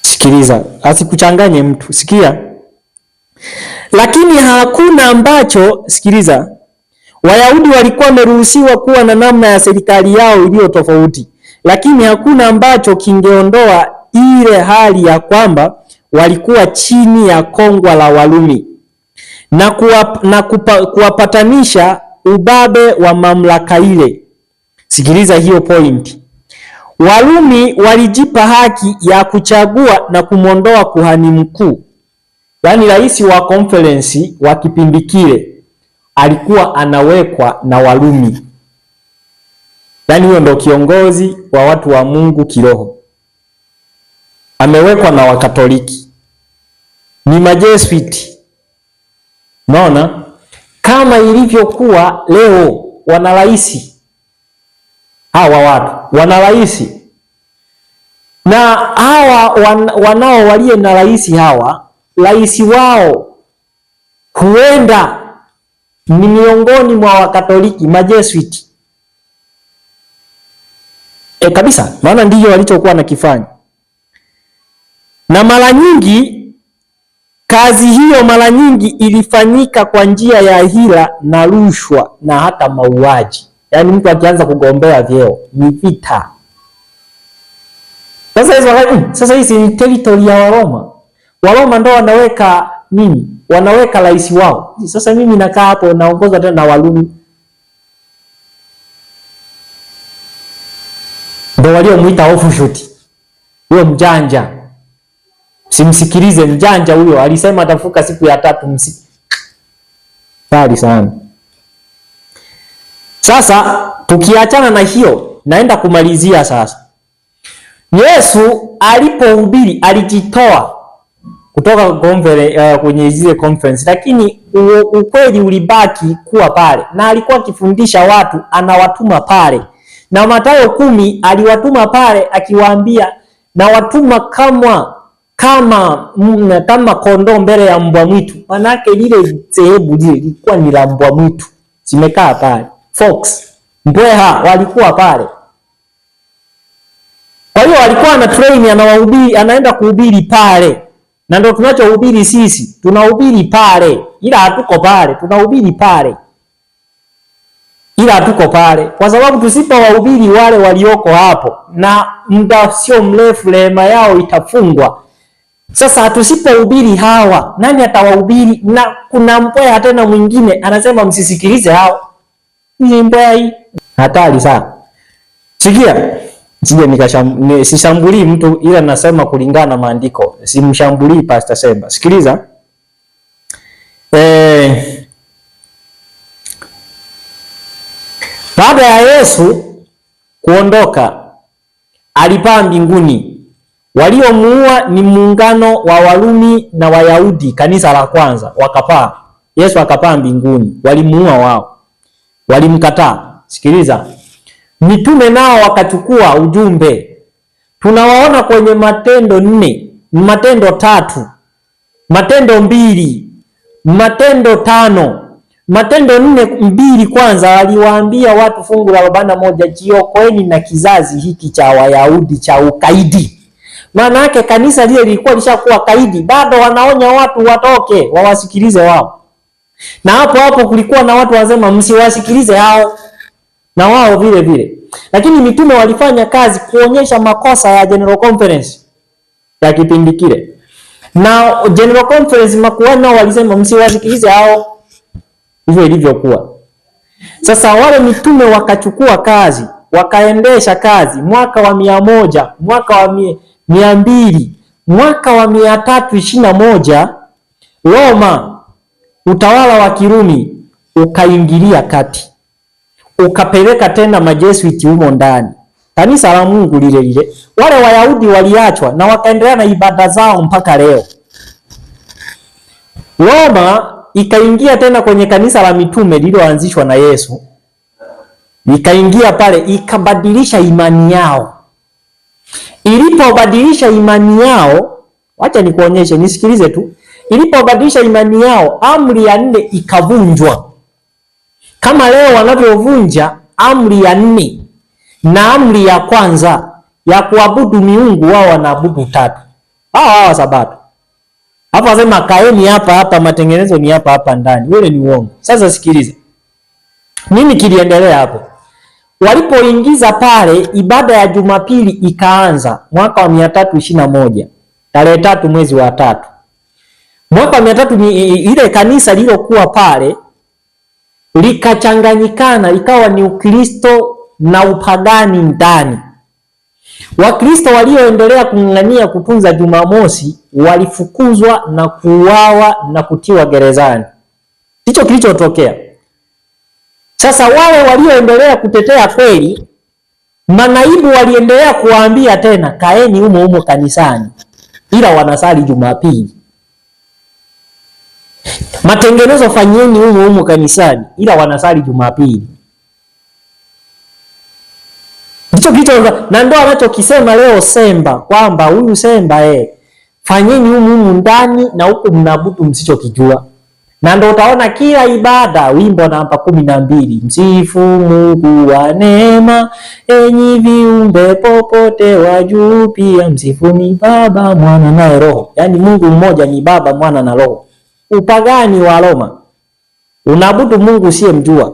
Sikiliza, asikuchanganye mtu, sikia. Lakini hakuna ambacho, sikiliza, Wayahudi walikuwa wameruhusiwa kuwa na namna ya serikali yao iliyo tofauti, lakini hakuna ambacho kingeondoa ile hali ya kwamba walikuwa chini ya kongwa la Warumi na kuwapatanisha ubabe wa mamlaka ile. Sikiliza hiyo point. Warumi walijipa haki ya kuchagua na kumondoa kuhani mkuu. Yaani rais wa conference wa kipindi kile alikuwa anawekwa na Warumi. Yaani huyo ndo kiongozi wa watu wa Mungu kiroho. Amewekwa na Wakatoliki. Ni majesuiti. Unaona? Kama ilivyokuwa leo wana rais. Hawa watu wana rais. Na hawa wanao walie na rais hawa, rais wao huenda ni miongoni mwa Wakatoliki, majesuiti. Kabisa, maana ndiyo walichokuwa nakifanya. Na mara nyingi kazi hiyo mara nyingi ilifanyika kwa njia ya hila na rushwa na hata mauaji. Yaani mtu akianza kugombea vyeo ni vita. Sasa hizi ni territory ya Waroma. Waroma ndo wanaweka nini? Wanaweka rais wao. Sasa mimi nakaa hapo naongoza tena na Warumi. Ndio waliomuita offshoot. Huyo mjanja. Simsikilize mjanja huyo, alisema atafuka siku ya 3 Tayari sana. Sasa tukiachana na hiyo, naenda kumalizia sasa. Yesu alipohubiri alijitoa kutoka kwenye zile conference, lakini ukweli ulibaki kuwa pale, na alikuwa akifundisha watu, anawatuma pale. Na Mathayo 10 aliwatuma pale akiwaambia, na watuma kama kondoo mbele ya mbwa mwitu. Manake lile dhehebu lile lilikuwa ni la mbwa mwitu, zimekaa pale, fox, mbweha walikuwa pale. Kwa hiyo walikuwa na train, anawahubiri, anaenda kuhubiri pale. Na ndio tunachohubiri sisi, tunahubiri pale, ila hatuko pale, tunahubiri pale, ila hatuko pale, kwa sababu tusipowahubiri wale walioko hapo, na muda sio mrefu rehema yao itafungwa. Sasa tusipohubiri hawa, nani atawahubiri? Na kuna mbweha tena mwingine anasema msisikilize hao. Hii mbweha hii hatari sana. Sikia, sishambulii mtu, ila nasema kulingana na maandiko. Simshambulii Pastor Seba. Sikiliza. Baada ya Yesu kuondoka, alipaa mbinguni. Waliomuua ni muungano wa Warumi na Wayahudi, kanisa la kwanza, wakapaa. Yesu akapaa mbinguni, walimuua wao. Walimkataa. Sikiliza. Mitume nao wakachukua ujumbe. Tunawaona kwenye Matendo 4, Matendo 3, Matendo 2, Matendo 5. Matendo 4:2 kwanza aliwaambia watu fungu la 41, jiokoeni na kizazi hiki cha Wayahudi cha ukaidi. Maana yake kanisa lile lilikuwa lishakuwa kaidi, bado wanaonya watu watoke wawasikilize wao. Na hapo kulikuwa na watu wasema msiwasikilize hao. na wao vile vile. Lakini mitume walifanya kazi kuonyesha makosa ya General Conference ya kipindi kile. Na General Conference makuhani nao walisema msiwasikilize hao. Hivyo ilivyokuwa. Sasa wale mitume wakachukua kazi, wakaendesha kazi mwaka wa 100, mwaka wa 200, mwaka wa 321 Roma, utawala wa Kirumi ukaingilia kati. Ukapeleka tena majesuiti humo ndani. Kanisa la Mungu lile lile. Wale Wayahudi waliachwa na wakaendelea na ibada zao mpaka leo. Roma ikaingia tena kwenye kanisa la mitume lililoanzishwa na Yesu. Ikaingia pale, ikabadilisha imani yao. Ilipobadilisha imani yao, wacha nikuonyeshe, nisikilize tu. Ilipobadilisha imani yao, amri ya 4 ikavunjwa. Kama leo wanavyovunja amri ya 4 na amri ya kwanza ya kuabudu miungu, wao wanaabudu 3. Hawa Sabato. Hapo wasema kaeni hapa matengenezo ni hapa ndani. Ule ni uongo. Sasa sikiliza. Nini kiliendelea hapo? Walipoingiza pale, ibada ya Jumapili ikaanza mwaka wa 321. Tarehe 3 mwezi wa 3. Mwaka wa 300 ile kanisa lilokuwa pale likachanganyikana, ikawa ni Ukristo na upagani ndani. Wakristo walioendelea kung'ang'ania kutunza Jumamosi walifukuzwa na kuuawa na kutiwa gerezani. Hicho kilichotokea. Sasa wale walioendelea kutetea kweli, manaibu waliendelea kuwaambia tena kaeni humo kanisani, ila wanasali Jumapili. Matengenezo fanyeni humo kanisani, ila wanasali Jumapili. Hicho kitu na ndio anachokisema leo Semba, kwamba huyu Semba fanyeni humu ndani na huko mnaabudu msichokijua. Na ndio utaona kila ibada wimbo namba 12, msifu Mungu wa neema, enyi viumbe popote wa juu, pia msifuni Baba, Mwana na Roho. Yaani Mungu mmoja ni Baba, Mwana na Roho. Upagani wa Roma. Unaabudu Mungu usiyemjua.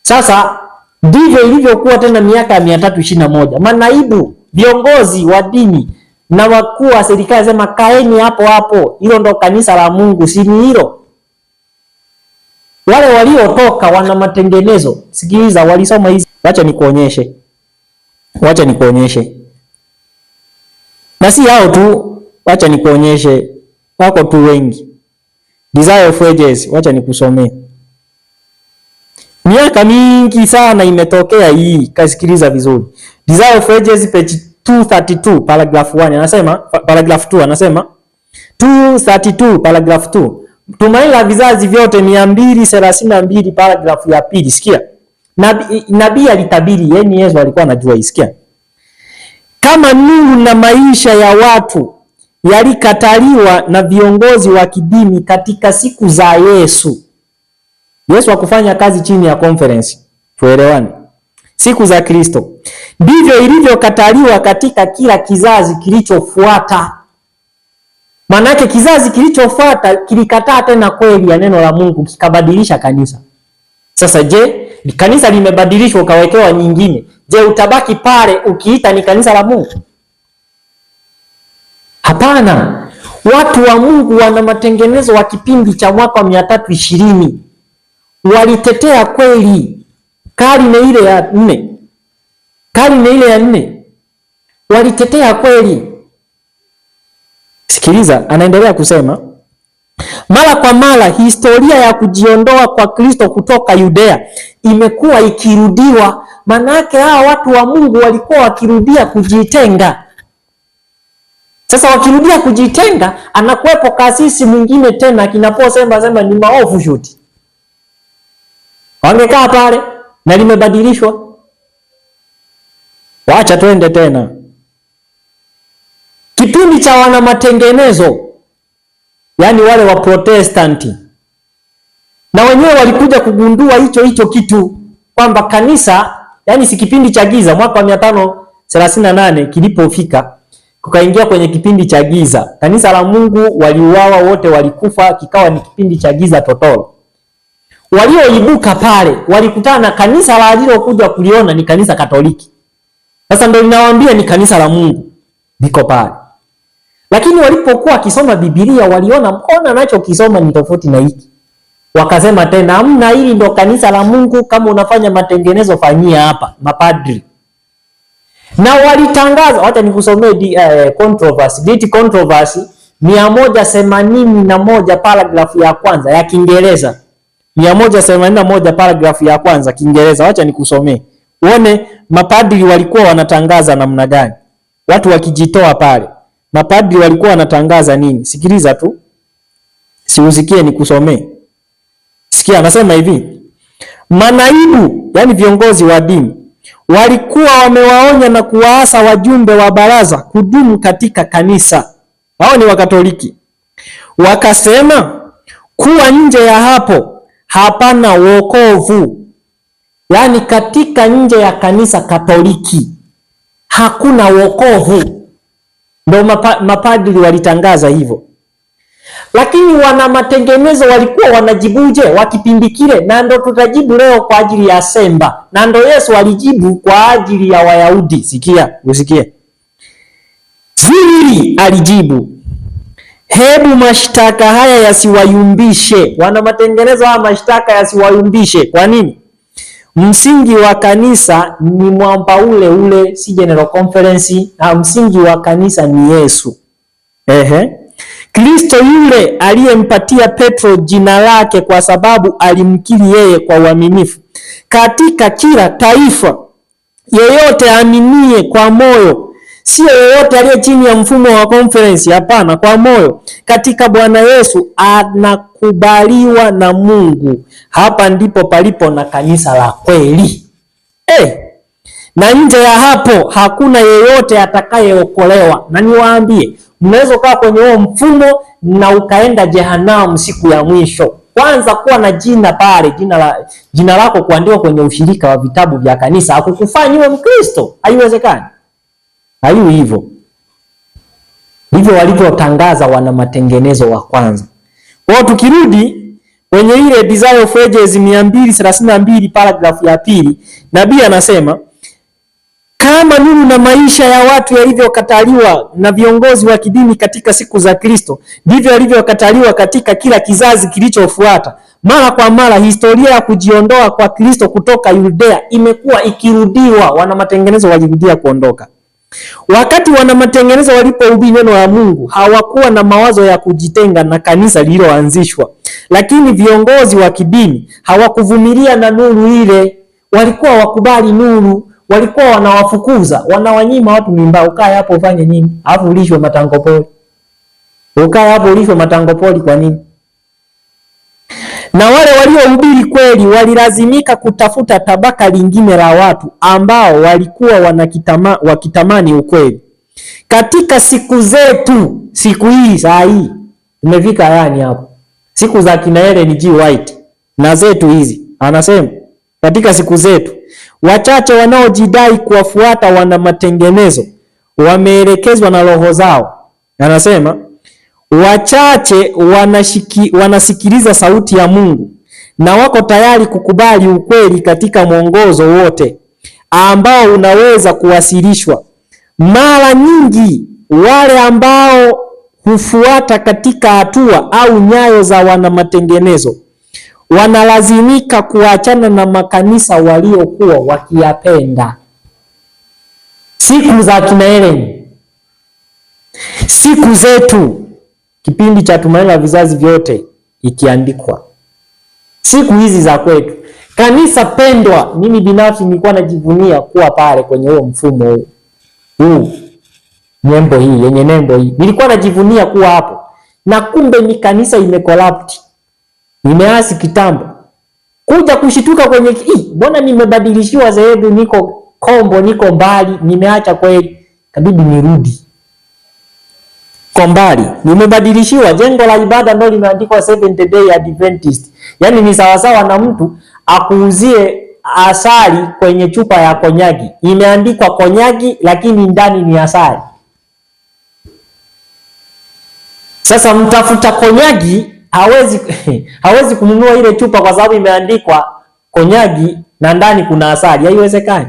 Sasa ndivyo ilivyokuwa tena miaka ya 321. Manaibu, viongozi wa dini na wakuu wa serikali sema kaeni hapo. Hilo ndo kanisa la Mungu, si ni hilo? Wale waliotoka wana matengenezo. Sikiliza, walisoma hizi. Wacha nikuonyeshe. Na si hao tu, wacha nikuonyeshe. Wako tu wengi. Desire of Ages, wacha nikusomee. Miaka mingi sana imetokea hii, kasikiliza vizuri. Desire of Ages page 232 paragraph 1 anasema, paragraph 2 anasema 232 paragraph 2. Tumaini la vizazi vyote 232 paragraph ya pili. Sikia. Nabii alitabiri, yani Yesu alikuwa anajua. Isikia. Kama nuru na maisha ya watu yalikataliwa na viongozi wa kidini katika siku za Yesu. Yesu hakufanya kazi chini ya conference. Tuelewane. Siku za Kristo. Ndivyo ilivyokataliwa katika kila kizazi kilichofuata. Manake kizazi kilichofuata kilikataa tena kweli ya neno la Mungu, kikabadilisha kanisa. Sasa je, kanisa limebadilishwa ukawekewa nyingine. Je, utabaki pale ukiita ni kanisa la Mungu? Hapana. Watu wa Mungu wana matengenezo wa kipindi cha mwaka 320. Walitetea kweli. Karne ile ya 4. Walitetea kweli. Sikiliza, anaendelea kusema, mara kwa mara historia ya kujiondoa kwa Kristo kutoka Yudea imekuwa ikirudiwa. Manake hawa watu wa Mungu walikuwa wakirudia kujitenga. Sasa wakirudia kujitenga, anakuwepo kasisi mwingine tena kinaposema ni maovu shoot. Wangekaa pale na limebadilishwa. Wacha twende tena. Kipindi cha wana matengenezo, yani wale wa Protestanti, na wenyewe walikuja kugundua hicho kitu kwamba kanisa, yani si kipindi cha giza. Mwaka wa 538 kilipofika, kukaingia kwenye kipindi cha giza. Kanisa la Mungu waliuawa wote, walikufa, kikawa ni kipindi cha giza totoro. walioibuka pale walikutana na kanisa walilokuja kuliona ni kanisa Katoliki. Sasa ndio ninawaambia ni kanisa la Mungu liko pale. Lakini walipokuwa wakisoma Biblia waliona mbona anachokisoma ni tofauti na hiki. Wakasema tena hamna, hili ndo kanisa la Mungu, kama unafanya matengenezo fanyia hapa mapadri. Na walitangaza, wacha nikusomee controversy, Great Controversy 181 paragrafu ya kwanza ya Kiingereza. 181 paragrafu ya kwanza Kiingereza, wacha nikusomee. Uone mapadri walikuwa wanatangaza namna gani. Watu wakijitoa pale. Mapadri walikuwa wanatangaza nini? Sikiliza tu. Siusikie nikusomee. Sikia, anasema hivi. Manaibu, yani viongozi wa dini, walikuwa wamewaonya na kuwaasa wajumbe wa baraza kudumu katika kanisa. Hao ni Wakatoliki. Wakasema kuwa nje ya hapo hapana wokovu. Yani katika nje ya kanisa Katoliki hakuna wokovu. Ndio mapadri walitangaza hivyo. Lakini wana matengenezo walikuwa wanajibuje wa kipindi kile, na ndo tutajibu leo kwa ajili ya Semba, na ndo Yesu alijibu kwa ajili ya Wayahudi. Sikia, usikie. Siri alijibu, hebu mashtaka haya yasiwayumbishe. Wana matengenezo haya mashtaka yasiwayumbishe. Kwa nini? Msingi wa kanisa ni mwamba ule ule, si General Conference, na msingi wa kanisa ni Yesu. Kristo yule aliyempatia Petro jina lake kwa sababu alimkiri yeye kwa uaminifu. Katika kila taifa, yeyote aminie kwa moyo, sio yeyote aliye chini ya mfumo wa conference, hapana, kwa moyo, katika Bwana Yesu anakubaliwa na Mungu. Hapa ndipo palipo na kanisa la kweli. Na nje ya hapo hakuna yeyote atakayeokolewa. Na niwaambie, mnaweza kuwa kwenye huo mfumo na ukaenda jehanamu siku ya mwisho. Kwanza kuwa na jina pale, jina lako kuandikwa kwenye ushirika wa vitabu vya kanisa hakukufanya uwe Mkristo. Haiwezekani. Hayo hivyo. Ndivyo walivyotangaza wana matengenezo wa kwanza. Kwa tukirudi kwenye ile Desire of Ages 232 paragrafu ya pili, nabii anasema kama nuru na maisha ya watu yalivyokataliwa na viongozi wa kidini katika siku za Kristo, ndivyo yalivyokataliwa katika kila kizazi kilichofuata. Mara kwa mara historia ya kujiondoa kwa Kristo kutoka Yudea imekuwa ikirudiwa. Wana matengenezo walirudia kuondoka. Wakati wana matengenezo walipohubiri neno la Mungu, hawakuwa na mawazo ya kujitenga na kanisa lililoanzishwa. Lakini viongozi wa kidini hawakuvumilia na nuru ile. Walikuwa wakubali nuru. Walikuwa wanawafukuza, wanawanyima watu mimba. Ukae hapo ufanye nini? Alafu ulishwe matango poli. Ukae hapo ulishwe matango poli kwa nini? Na wale waliohubiri kweli walilazimika kutafuta tabaka lingine la watu ambao walikuwa wakitamani ukweli. Katika siku zetu, siku hii saa hii imefika yani hapo. Siku za kina Ellen G. White na zetu hizi, anasema katika siku zetu wachache wanaojidai kuwafuata wana matengenezo wameelekezwa na roho zao. Anasema wachache wanasikiliza sauti ya Mungu na wako tayari kukubali ukweli katika mwongozo wote ambao unaweza kuwasilishwa. Mara nyingi wale ambao hufuata katika hatua au nyayo za wana matengenezo wanalazimika kuachana na makanisa waliokuwa wakiyapenda. Siku za kina Ellen, siku zetu, kipindi cha Tumaini la Vizazi Vyote ikiandikwa. Siku hizi za kwetu, kanisa pendwa, mimi binafsi nilikuwa najivunia kuwa pale kwenye huo mfumo huu. Nembo hii, yenye nembo hii. Nilikuwa najivunia kuwa hapo. Na kumbe ni kanisa imecorrupt. Nimeasi kitambo. Kuja kushituka kwenye mbona nimebadilishiwa zaidi, niko kombo, niko mbali, nimeacha kweli, kabidi nirudi. Kombali, nimebadilishiwa jengo la ibada ndio limeandikwa Seventh Day Adventist. Yaani ni sawasawa na mtu akuuzie asali kwenye chupa ya konyagi. Imeandikwa konyagi lakini ndani ni asali. Sasa mtafuta konyagi hawezi kununua ile chupa kwa sababu imeandikwa konyagi na ndani kuna asali. Haiwezekani.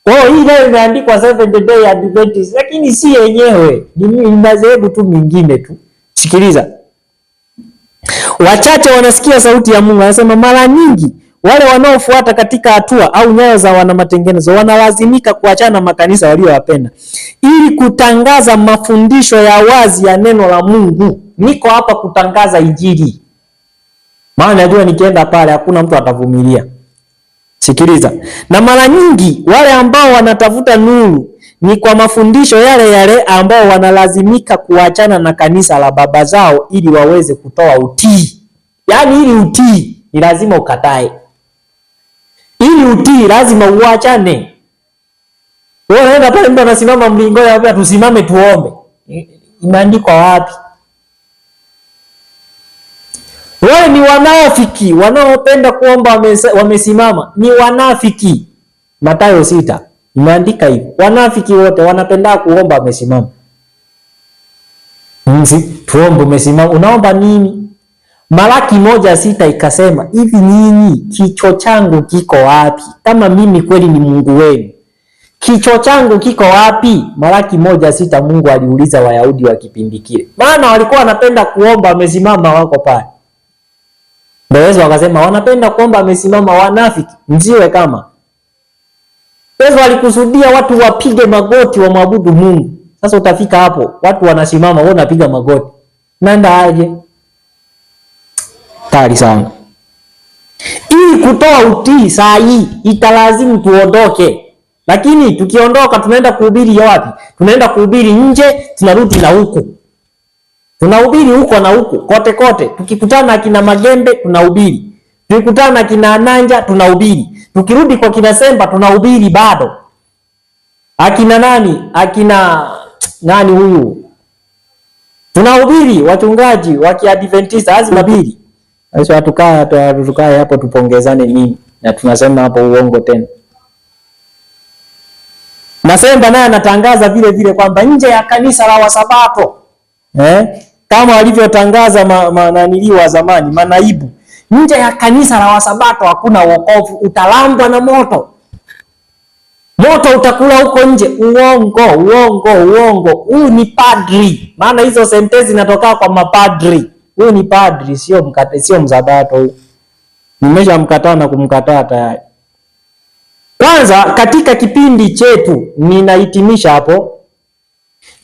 Kwa hiyo hii leo imeandikwa Seventh Day Adventist, lakini si yenyewe, ni madhehebu tu mingine tu. Sikiliza. Wachache wanasikia sauti ya Mungu. Anasema mara nyingi wale wanaofuata katika hatua au nyayo za wana matengenezo wanalazimika kuachana na makanisa waliowapenda ili kutangaza mafundisho ya wazi ya neno la Mungu. Niko hapa kutangaza Injili. Maana najua nikienda pale hakuna mtu atavumilia. Sikiliza. Na mara nyingi wale ambao wanatafuta nuru ni kwa mafundisho yale yale ambao wanalazimika kuachana na kanisa la baba zao ili waweze kutoa utii. Yaani ili utii ni lazima ukatae. Ili utii lazima uachane. Wewe unaenda pale mtu anasimama mlingoni anambia tusimame tuombe. Imeandikwa wapi? Wale ni wanafiki, wanaopenda kuomba wamesimama, ni wanafiki. Mathayo 6 imeandika hivi. Wanafiki wote wanapenda kuomba wamesimama. Tuombe umesimama. Unaomba nini? Malaki 1:6 ikasema, hivi nyinyi kichwa changu kiko wapi? Kama mimi kweli ni Mungu wenu, kichwa changu kiko wapi? Malaki 1:6 Mungu aliuliza Wayahudi wa kipindi kile. Maana walikuwa wanapenda kuomba wamesimama wako pale. Ndio Yesu akasema wanapenda kuomba wamesimama wanafiki, mziwe kama. Yesu alikusudia watu wapige magoti wamwabudu Mungu. Sasa utafika hapo watu wanasimama wewe unapiga magoti. Nanda aje? Tari sana. Ili kutoa utii saa hii italazimu tuondoke. Lakini tukiondoka tunaenda kuhubiri wapi? Tunaenda kuhubiri nje, tunarudi na huku. Tunahubiri huko na huko, kote kote. Tukikutana kina Magembe tunahubiri. Tukikutana kina Nanja tunahubiri. Tukirudi kwa kina Semba tunahubiri bado. Akina nani? Akina nani huyu? Tunahubiri wachungaji wa Kiadventista lazima hubiri. Sasa tukae hapo tupongezane nini? Na tunasema hapo uongo tena. Na Semba naye anatangaza vile vile kwamba nje ya kanisa la Wasabato kama walivyotangaza mananili wa zamani manaibu, nje ya kanisa la Wasabato hakuna wokovu, utalambwa na moto. Moto utakula huko nje. Uongo. Huyu ni padri. Maana hizo sentensi zinatoka kwa mapadri. Huyu ni padri, sio msabato huyu. Nimeshamkataa na kumkataa tayari. Kwanza katika kipindi chetu ninahitimisha hapo.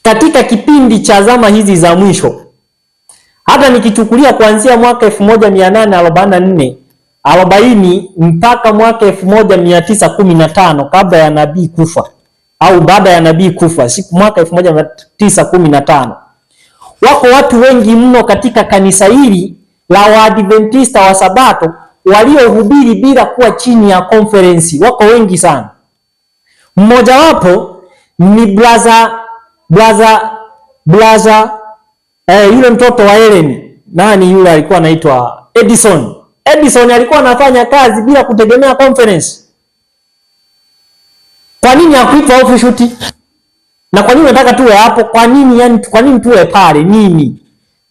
Katika kipindi cha zama hizi za mwisho, hata nikichukulia kuanzia mwaka 1840 mpaka mwaka 1915 kabla ya nabii kufa au baada ya nabii kufa, siku mwaka 1915, wako watu wengi mno katika kanisa hili la Waadventista wa Sabato waliohubiri bila kuwa chini ya conference. Wako wengi sana. Mmoja wapo ni yule mtoto wa Helen. Nani yule alikuwa anaitwa Edison. Edison alikuwa anafanya kazi bila kutegemea conference. Kwa nini hakuitwa offshoot? Na kwa nini unataka tuwe hapo? Kwa nini yani, kwa nini tuwe pale nini?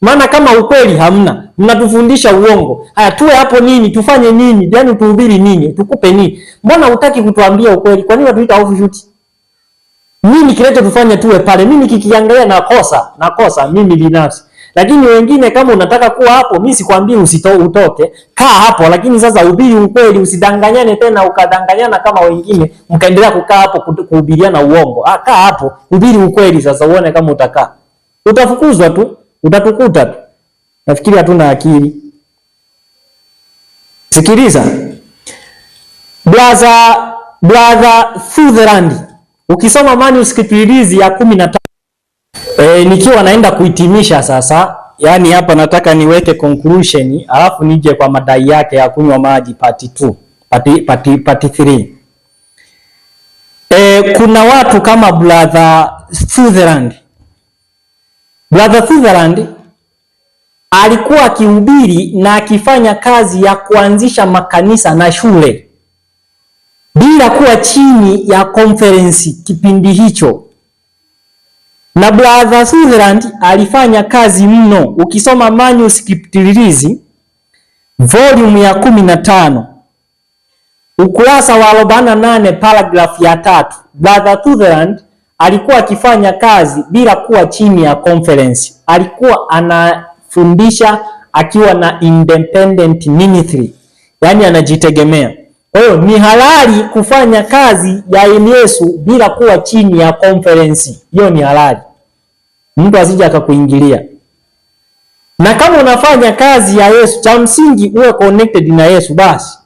Maana kama ukweli hamna, mnatufundisha uongo. Haya tuwe hapo nini? Tufanye nini? Yani tuhubiri nini? Tukupe nini? Mbona hutaki kutuambia ukweli? Kwa nini unatuita offshoot? Mimi kilete tufanye tuwe pale. Mimi kikiangalia nakosa mimi binafsi. Lakini wengine kama unataka kuwa hapo, mimi sikwambii utoke. Kaa hapo, lakini sasa hubiri ukweli, usidanganyane tena ukadanganyana kama wengine, mkaendelea kukaa hapo kuhubiriana uongo. Kaa hapo, hubiri ukweli sasa uone kama utakaa. Utafukuzwa tu, utatukuta tu. Nafikiri hatuna akili. Sikiliza. Brother Sutherland. Ukisoma manuscript release ya 15 nikiwa naenda kuhitimisha sasa, yani hapa nataka niweke conclusion alafu nije kwa madai yake ya kunywa maji part 2, part 3. Kuna watu kama Brother Sutherland. Brother Sutherland alikuwa akihubiri na akifanya kazi ya kuanzisha makanisa na shule bila kuwa chini ya conference kipindi hicho. Na Brother Sutherland alifanya kazi mno. Ukisoma manuscript release volume ya 15 ukurasa wa 48 paragraph ya 3, Brother Sutherland alikuwa akifanya kazi bila kuwa chini ya conference. Alikuwa anafundisha akiwa na independent ministry, yani anajitegemea. Kwa hiyo ni halali kufanya kazi ya Yesu bila kuwa chini ya conference. Hiyo ni halali, mtu asije akakuingilia. Na kama unafanya kazi ya Yesu, cha msingi uwe connected na Yesu basi.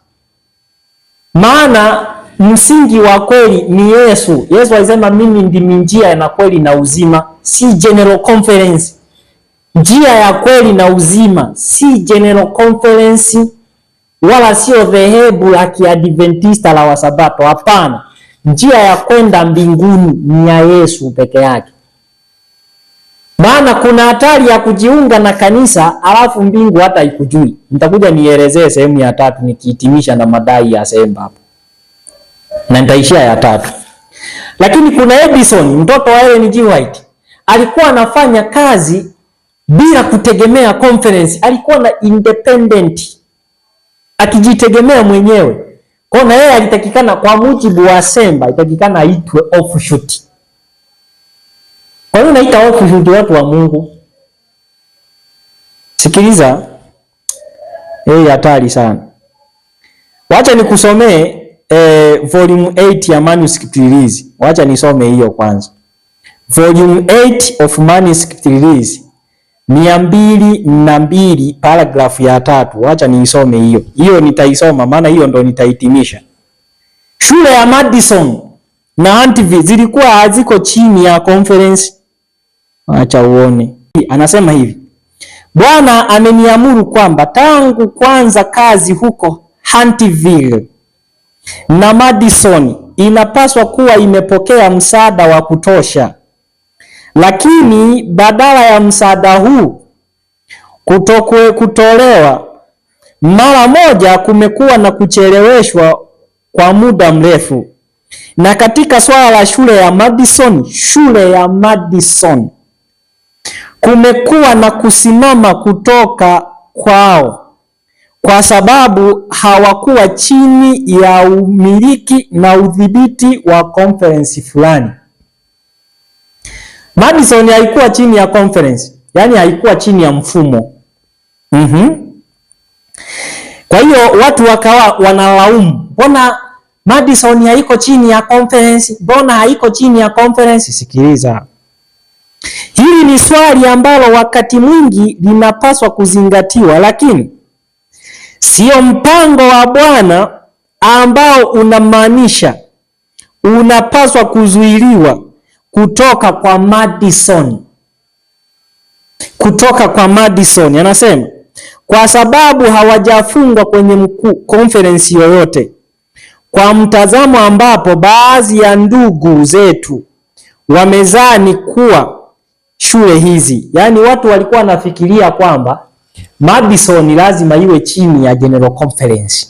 Maana msingi wa kweli ni Yesu. Yesu alisema mimi ndimi njia na kweli na uzima, si general conference. Njia ya kweli na uzima si general conference, wala sio dhehebu la Kiadventista la Wasabato. Hapana, njia ya kwenda mbinguni ni ya Yesu peke yake. Maana kuna hatari ya kujiunga na kanisa alafu mbingu hata ikujui. Nitakuja nielezee sehemu ya 3 nikihitimisha na madai ya sehemu hapo, na nitaishia ya 3. Lakini kuna Edison, mtoto wa Ellen G. White, alikuwa anafanya kazi bila kutegemea conference. Alikuwa na independent, akijitegemea mwenyewe. Kwa na yeye alitakikana, kwa mujibu wa Semba, alitakikana aitwe offshoot. Kwa nini naita offshoot watu wa Mungu? Sikiliza, hatari sana. Wacha nikusomee volume 8 ya manuscript release. Wacha nisome hiyo kwanza. Volume 8 of manuscript release 202 paragraph ya 3. Wacha niisome hiyo. Hiyo nitaisoma maana hiyo ndo nitahitimisha. Shule ya Madison na Huntsville zilikuwa haziko chini ya conference. Acha uone. Anasema hivi: Bwana ameniamuru kwamba tangu kwanza kazi huko Huntsville na Madison inapaswa kuwa imepokea msaada wa kutosha, lakini badala ya msaada huu kutolewa mara moja, kumekuwa na kucheleweshwa kwa muda mrefu. Na katika swala la shule ya Madison kumekuwa na kusimama kutoka kwao kwa sababu hawakuwa chini ya umiliki na udhibiti wa conference fulani. Madison haikuwa chini ya conference, yani haikuwa chini ya mfumo. Kwa hiyo watu wakawa wanalaumu, mbona Madison haiko chini ya conference? Mbona haiko chini ya conference? Sikiliza. Hili ni swali ambalo wakati mwingi linapaswa kuzingatiwa, lakini sio mpango wa Bwana ambao unamaanisha unapaswa kuzuiliwa kutoka kwa Madison. Anasema kwa sababu hawajafungwa kwenye conference yoyote, kwa mtazamo ambapo baadhi ya ndugu zetu wamezani kuwa shule hizi, yani watu walikuwa wanafikiria kwamba Madison lazima iwe chini ya general conference,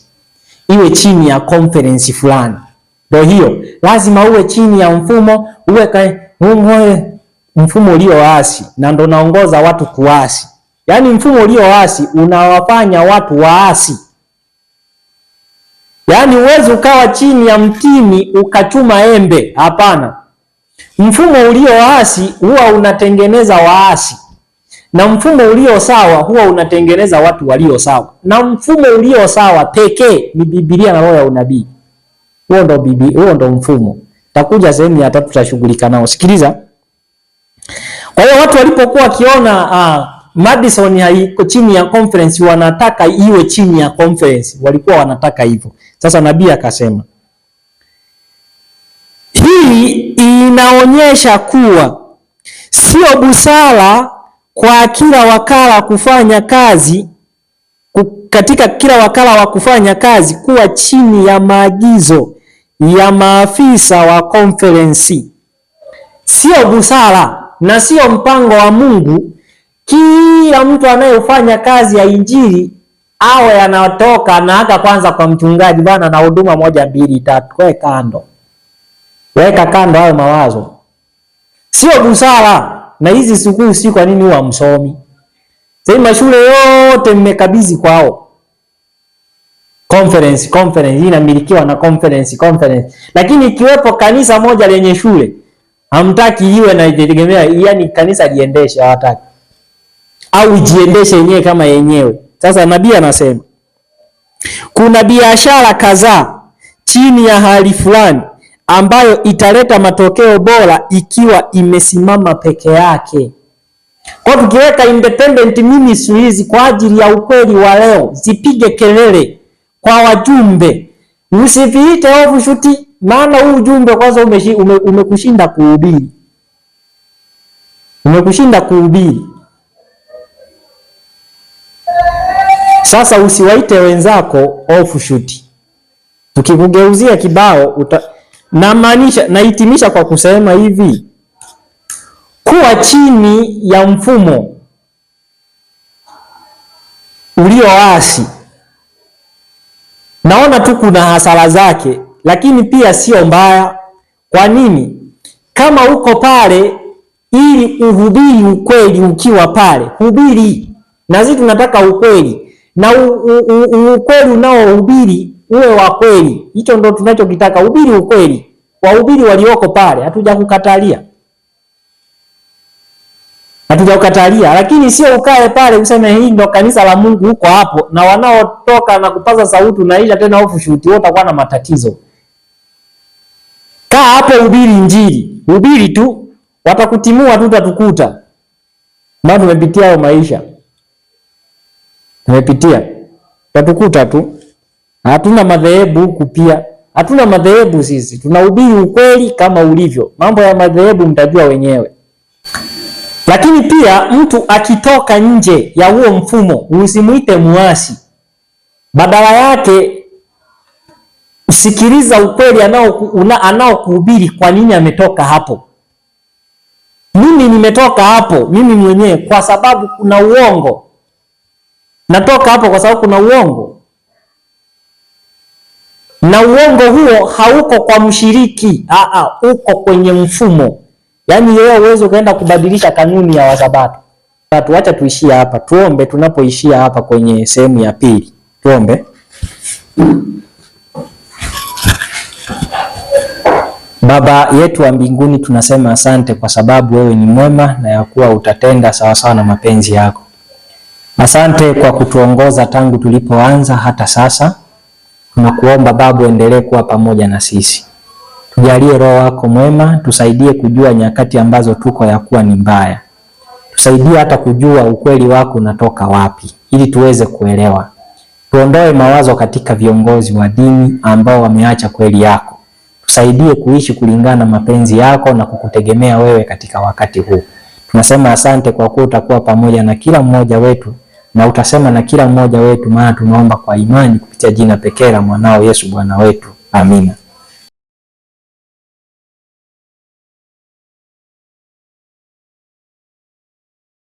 iwe chini ya conference fulani. Ndio hiyo, lazima uwe chini ya mfumo, mfumo ulioasi, na ndo naongoza watu kuasi. Yani mfumo ulioasi unawafanya watu waasi. Yani uwezi ukawa chini ya mtini ukachuma embe, hapana. Mfumo ulioasi huwa unatengeneza waasi, na mfumo ulio sawa huwa unatengeneza watu walio sawa. Na mfumo ulio sawa pekee ni Biblia na roho ya unabii. Huo ndo mfumo. Takuja sehemu ya 3 tutashughulika nao. Sikiliza. Kwa hiyo watu walipokuwa wakiona Madison haiko chini ya conference, wanataka iwe chini ya conference, walikuwa wanataka hivyo. Sasa nabii akasema, hii inaonyesha kuwa sio busara kwa kila wakala kufanya kazi katika kila wakala wa kufanya kazi kuwa chini ya maagizo ya maafisa wa conference. Sio busara na sio mpango wa Mungu kila mtu anayefanya kazi ya injili awe anatoka na hata kwanza kwa mchungaji, bana na huduma 1 2 3. Weka kando hayo mawazo. Sio busara. Na hizi sukuu si kwa nini huwa msomi? Sasa mashule yote mmekabidhi kwao. Conference hii inamilikiwa na conference. Lakini ikiwepo kanisa moja lenye shule, hamtaki iwe na itegemea, yani kanisa liendeshe, hawataki. Au jiendeshe yenyewe kama yenyewe. Sasa nabii anasema kuna biashara kadhaa chini ya hali fulani ambayo italeta matokeo bora ikiwa imesimama peke yake. Kwa tukiweka independent ministries kwa ajili ya ukweli wa leo, zipige kelele kwa wajumbe. Usiviite offshoot, maana huu ujumbe kwanza umekushinda kuhubiri. Umekushinda kuhubiri. Sasa usiwaite wenzako offshoot. Tukikugeuzia kibao nahitimisha kwa kusema hivi, kuwa chini ya mfumo ulioasi, naona tu kuna hasara zake, lakini pia sio mbaya. Kwa nini? Kama uko pale ili uhubiri ukweli, ukiwa pale hubiri, na sisi tunataka ukweli, na ukweli unaohubiri uwe wa kweli. Hicho ndo tunachokitaka, hubiri ukweli. Wahubiri walioko pale hatujakukatalia. Lakini sio ukae pale useme hii ndo kanisa la Mungu huko hapo, na wanaotoka na kupaza sauti unaisha tena offshoot, wote utakuwa na matatizo. Kaa hapo, hubiri Injili. Hubiri tu, watakutimua tu, tutakukuta. Maana tumepitia hayo maisha. Tutakukuta tu. Hatuna madhehebu huku pia. Hatuna madhehebu sisi. Tunahubiri ukweli kama ulivyo. Mambo ya madhehebu mtajua wenyewe. Lakini pia mtu akitoka nje ya huo mfumo, usimuite muasi. Badala yake usikiliza ukweli anaokuhubiri kwa nini ametoka hapo. Mimi nimetoka hapo, mimi mwenyewe, kwa sababu kuna uongo. Natoka hapo kwa sababu kuna uongo. Na uongo huo hauko kwa mshiriki, uko kwenye mfumo. Yaani wewe uwezo kaenda kubadilisha kanuni ya Wasabato. Acha tuishie hapa. Tuombe tunapoishia hapa kwenye sehemu ya pili. Tuombe. Baba yetu wa mbinguni, tunasema asante kwa sababu wewe ni mwema na ya kuwa utatenda sawa sawa na mapenzi yako. Asante kwa kutuongoza tangu tulipoanza hata sasa. Tunakuomba Baba uendelee kuwa pamoja na sisi. Tujalie Roho wako mwema, tusaidie kujua nyakati ambazo tuko ya kuwa ni mbaya. Tusaidie hata kujua ukweli wako unatoka wapi, ili tuweze kuelewa. Tuondoe mawazo katika viongozi wa dini ambao wameacha kweli yako. Tusaidie kuishi kulingana na mapenzi yako na kukutegemea wewe katika wakati huu. Tunasema asante kwa kuwa utakuwa pamoja na kila mmoja wetu, na utasema na kila mmoja wetu, maana tunaomba kwa imani kupitia jina pekee la mwanao Yesu Bwana wetu. Amina.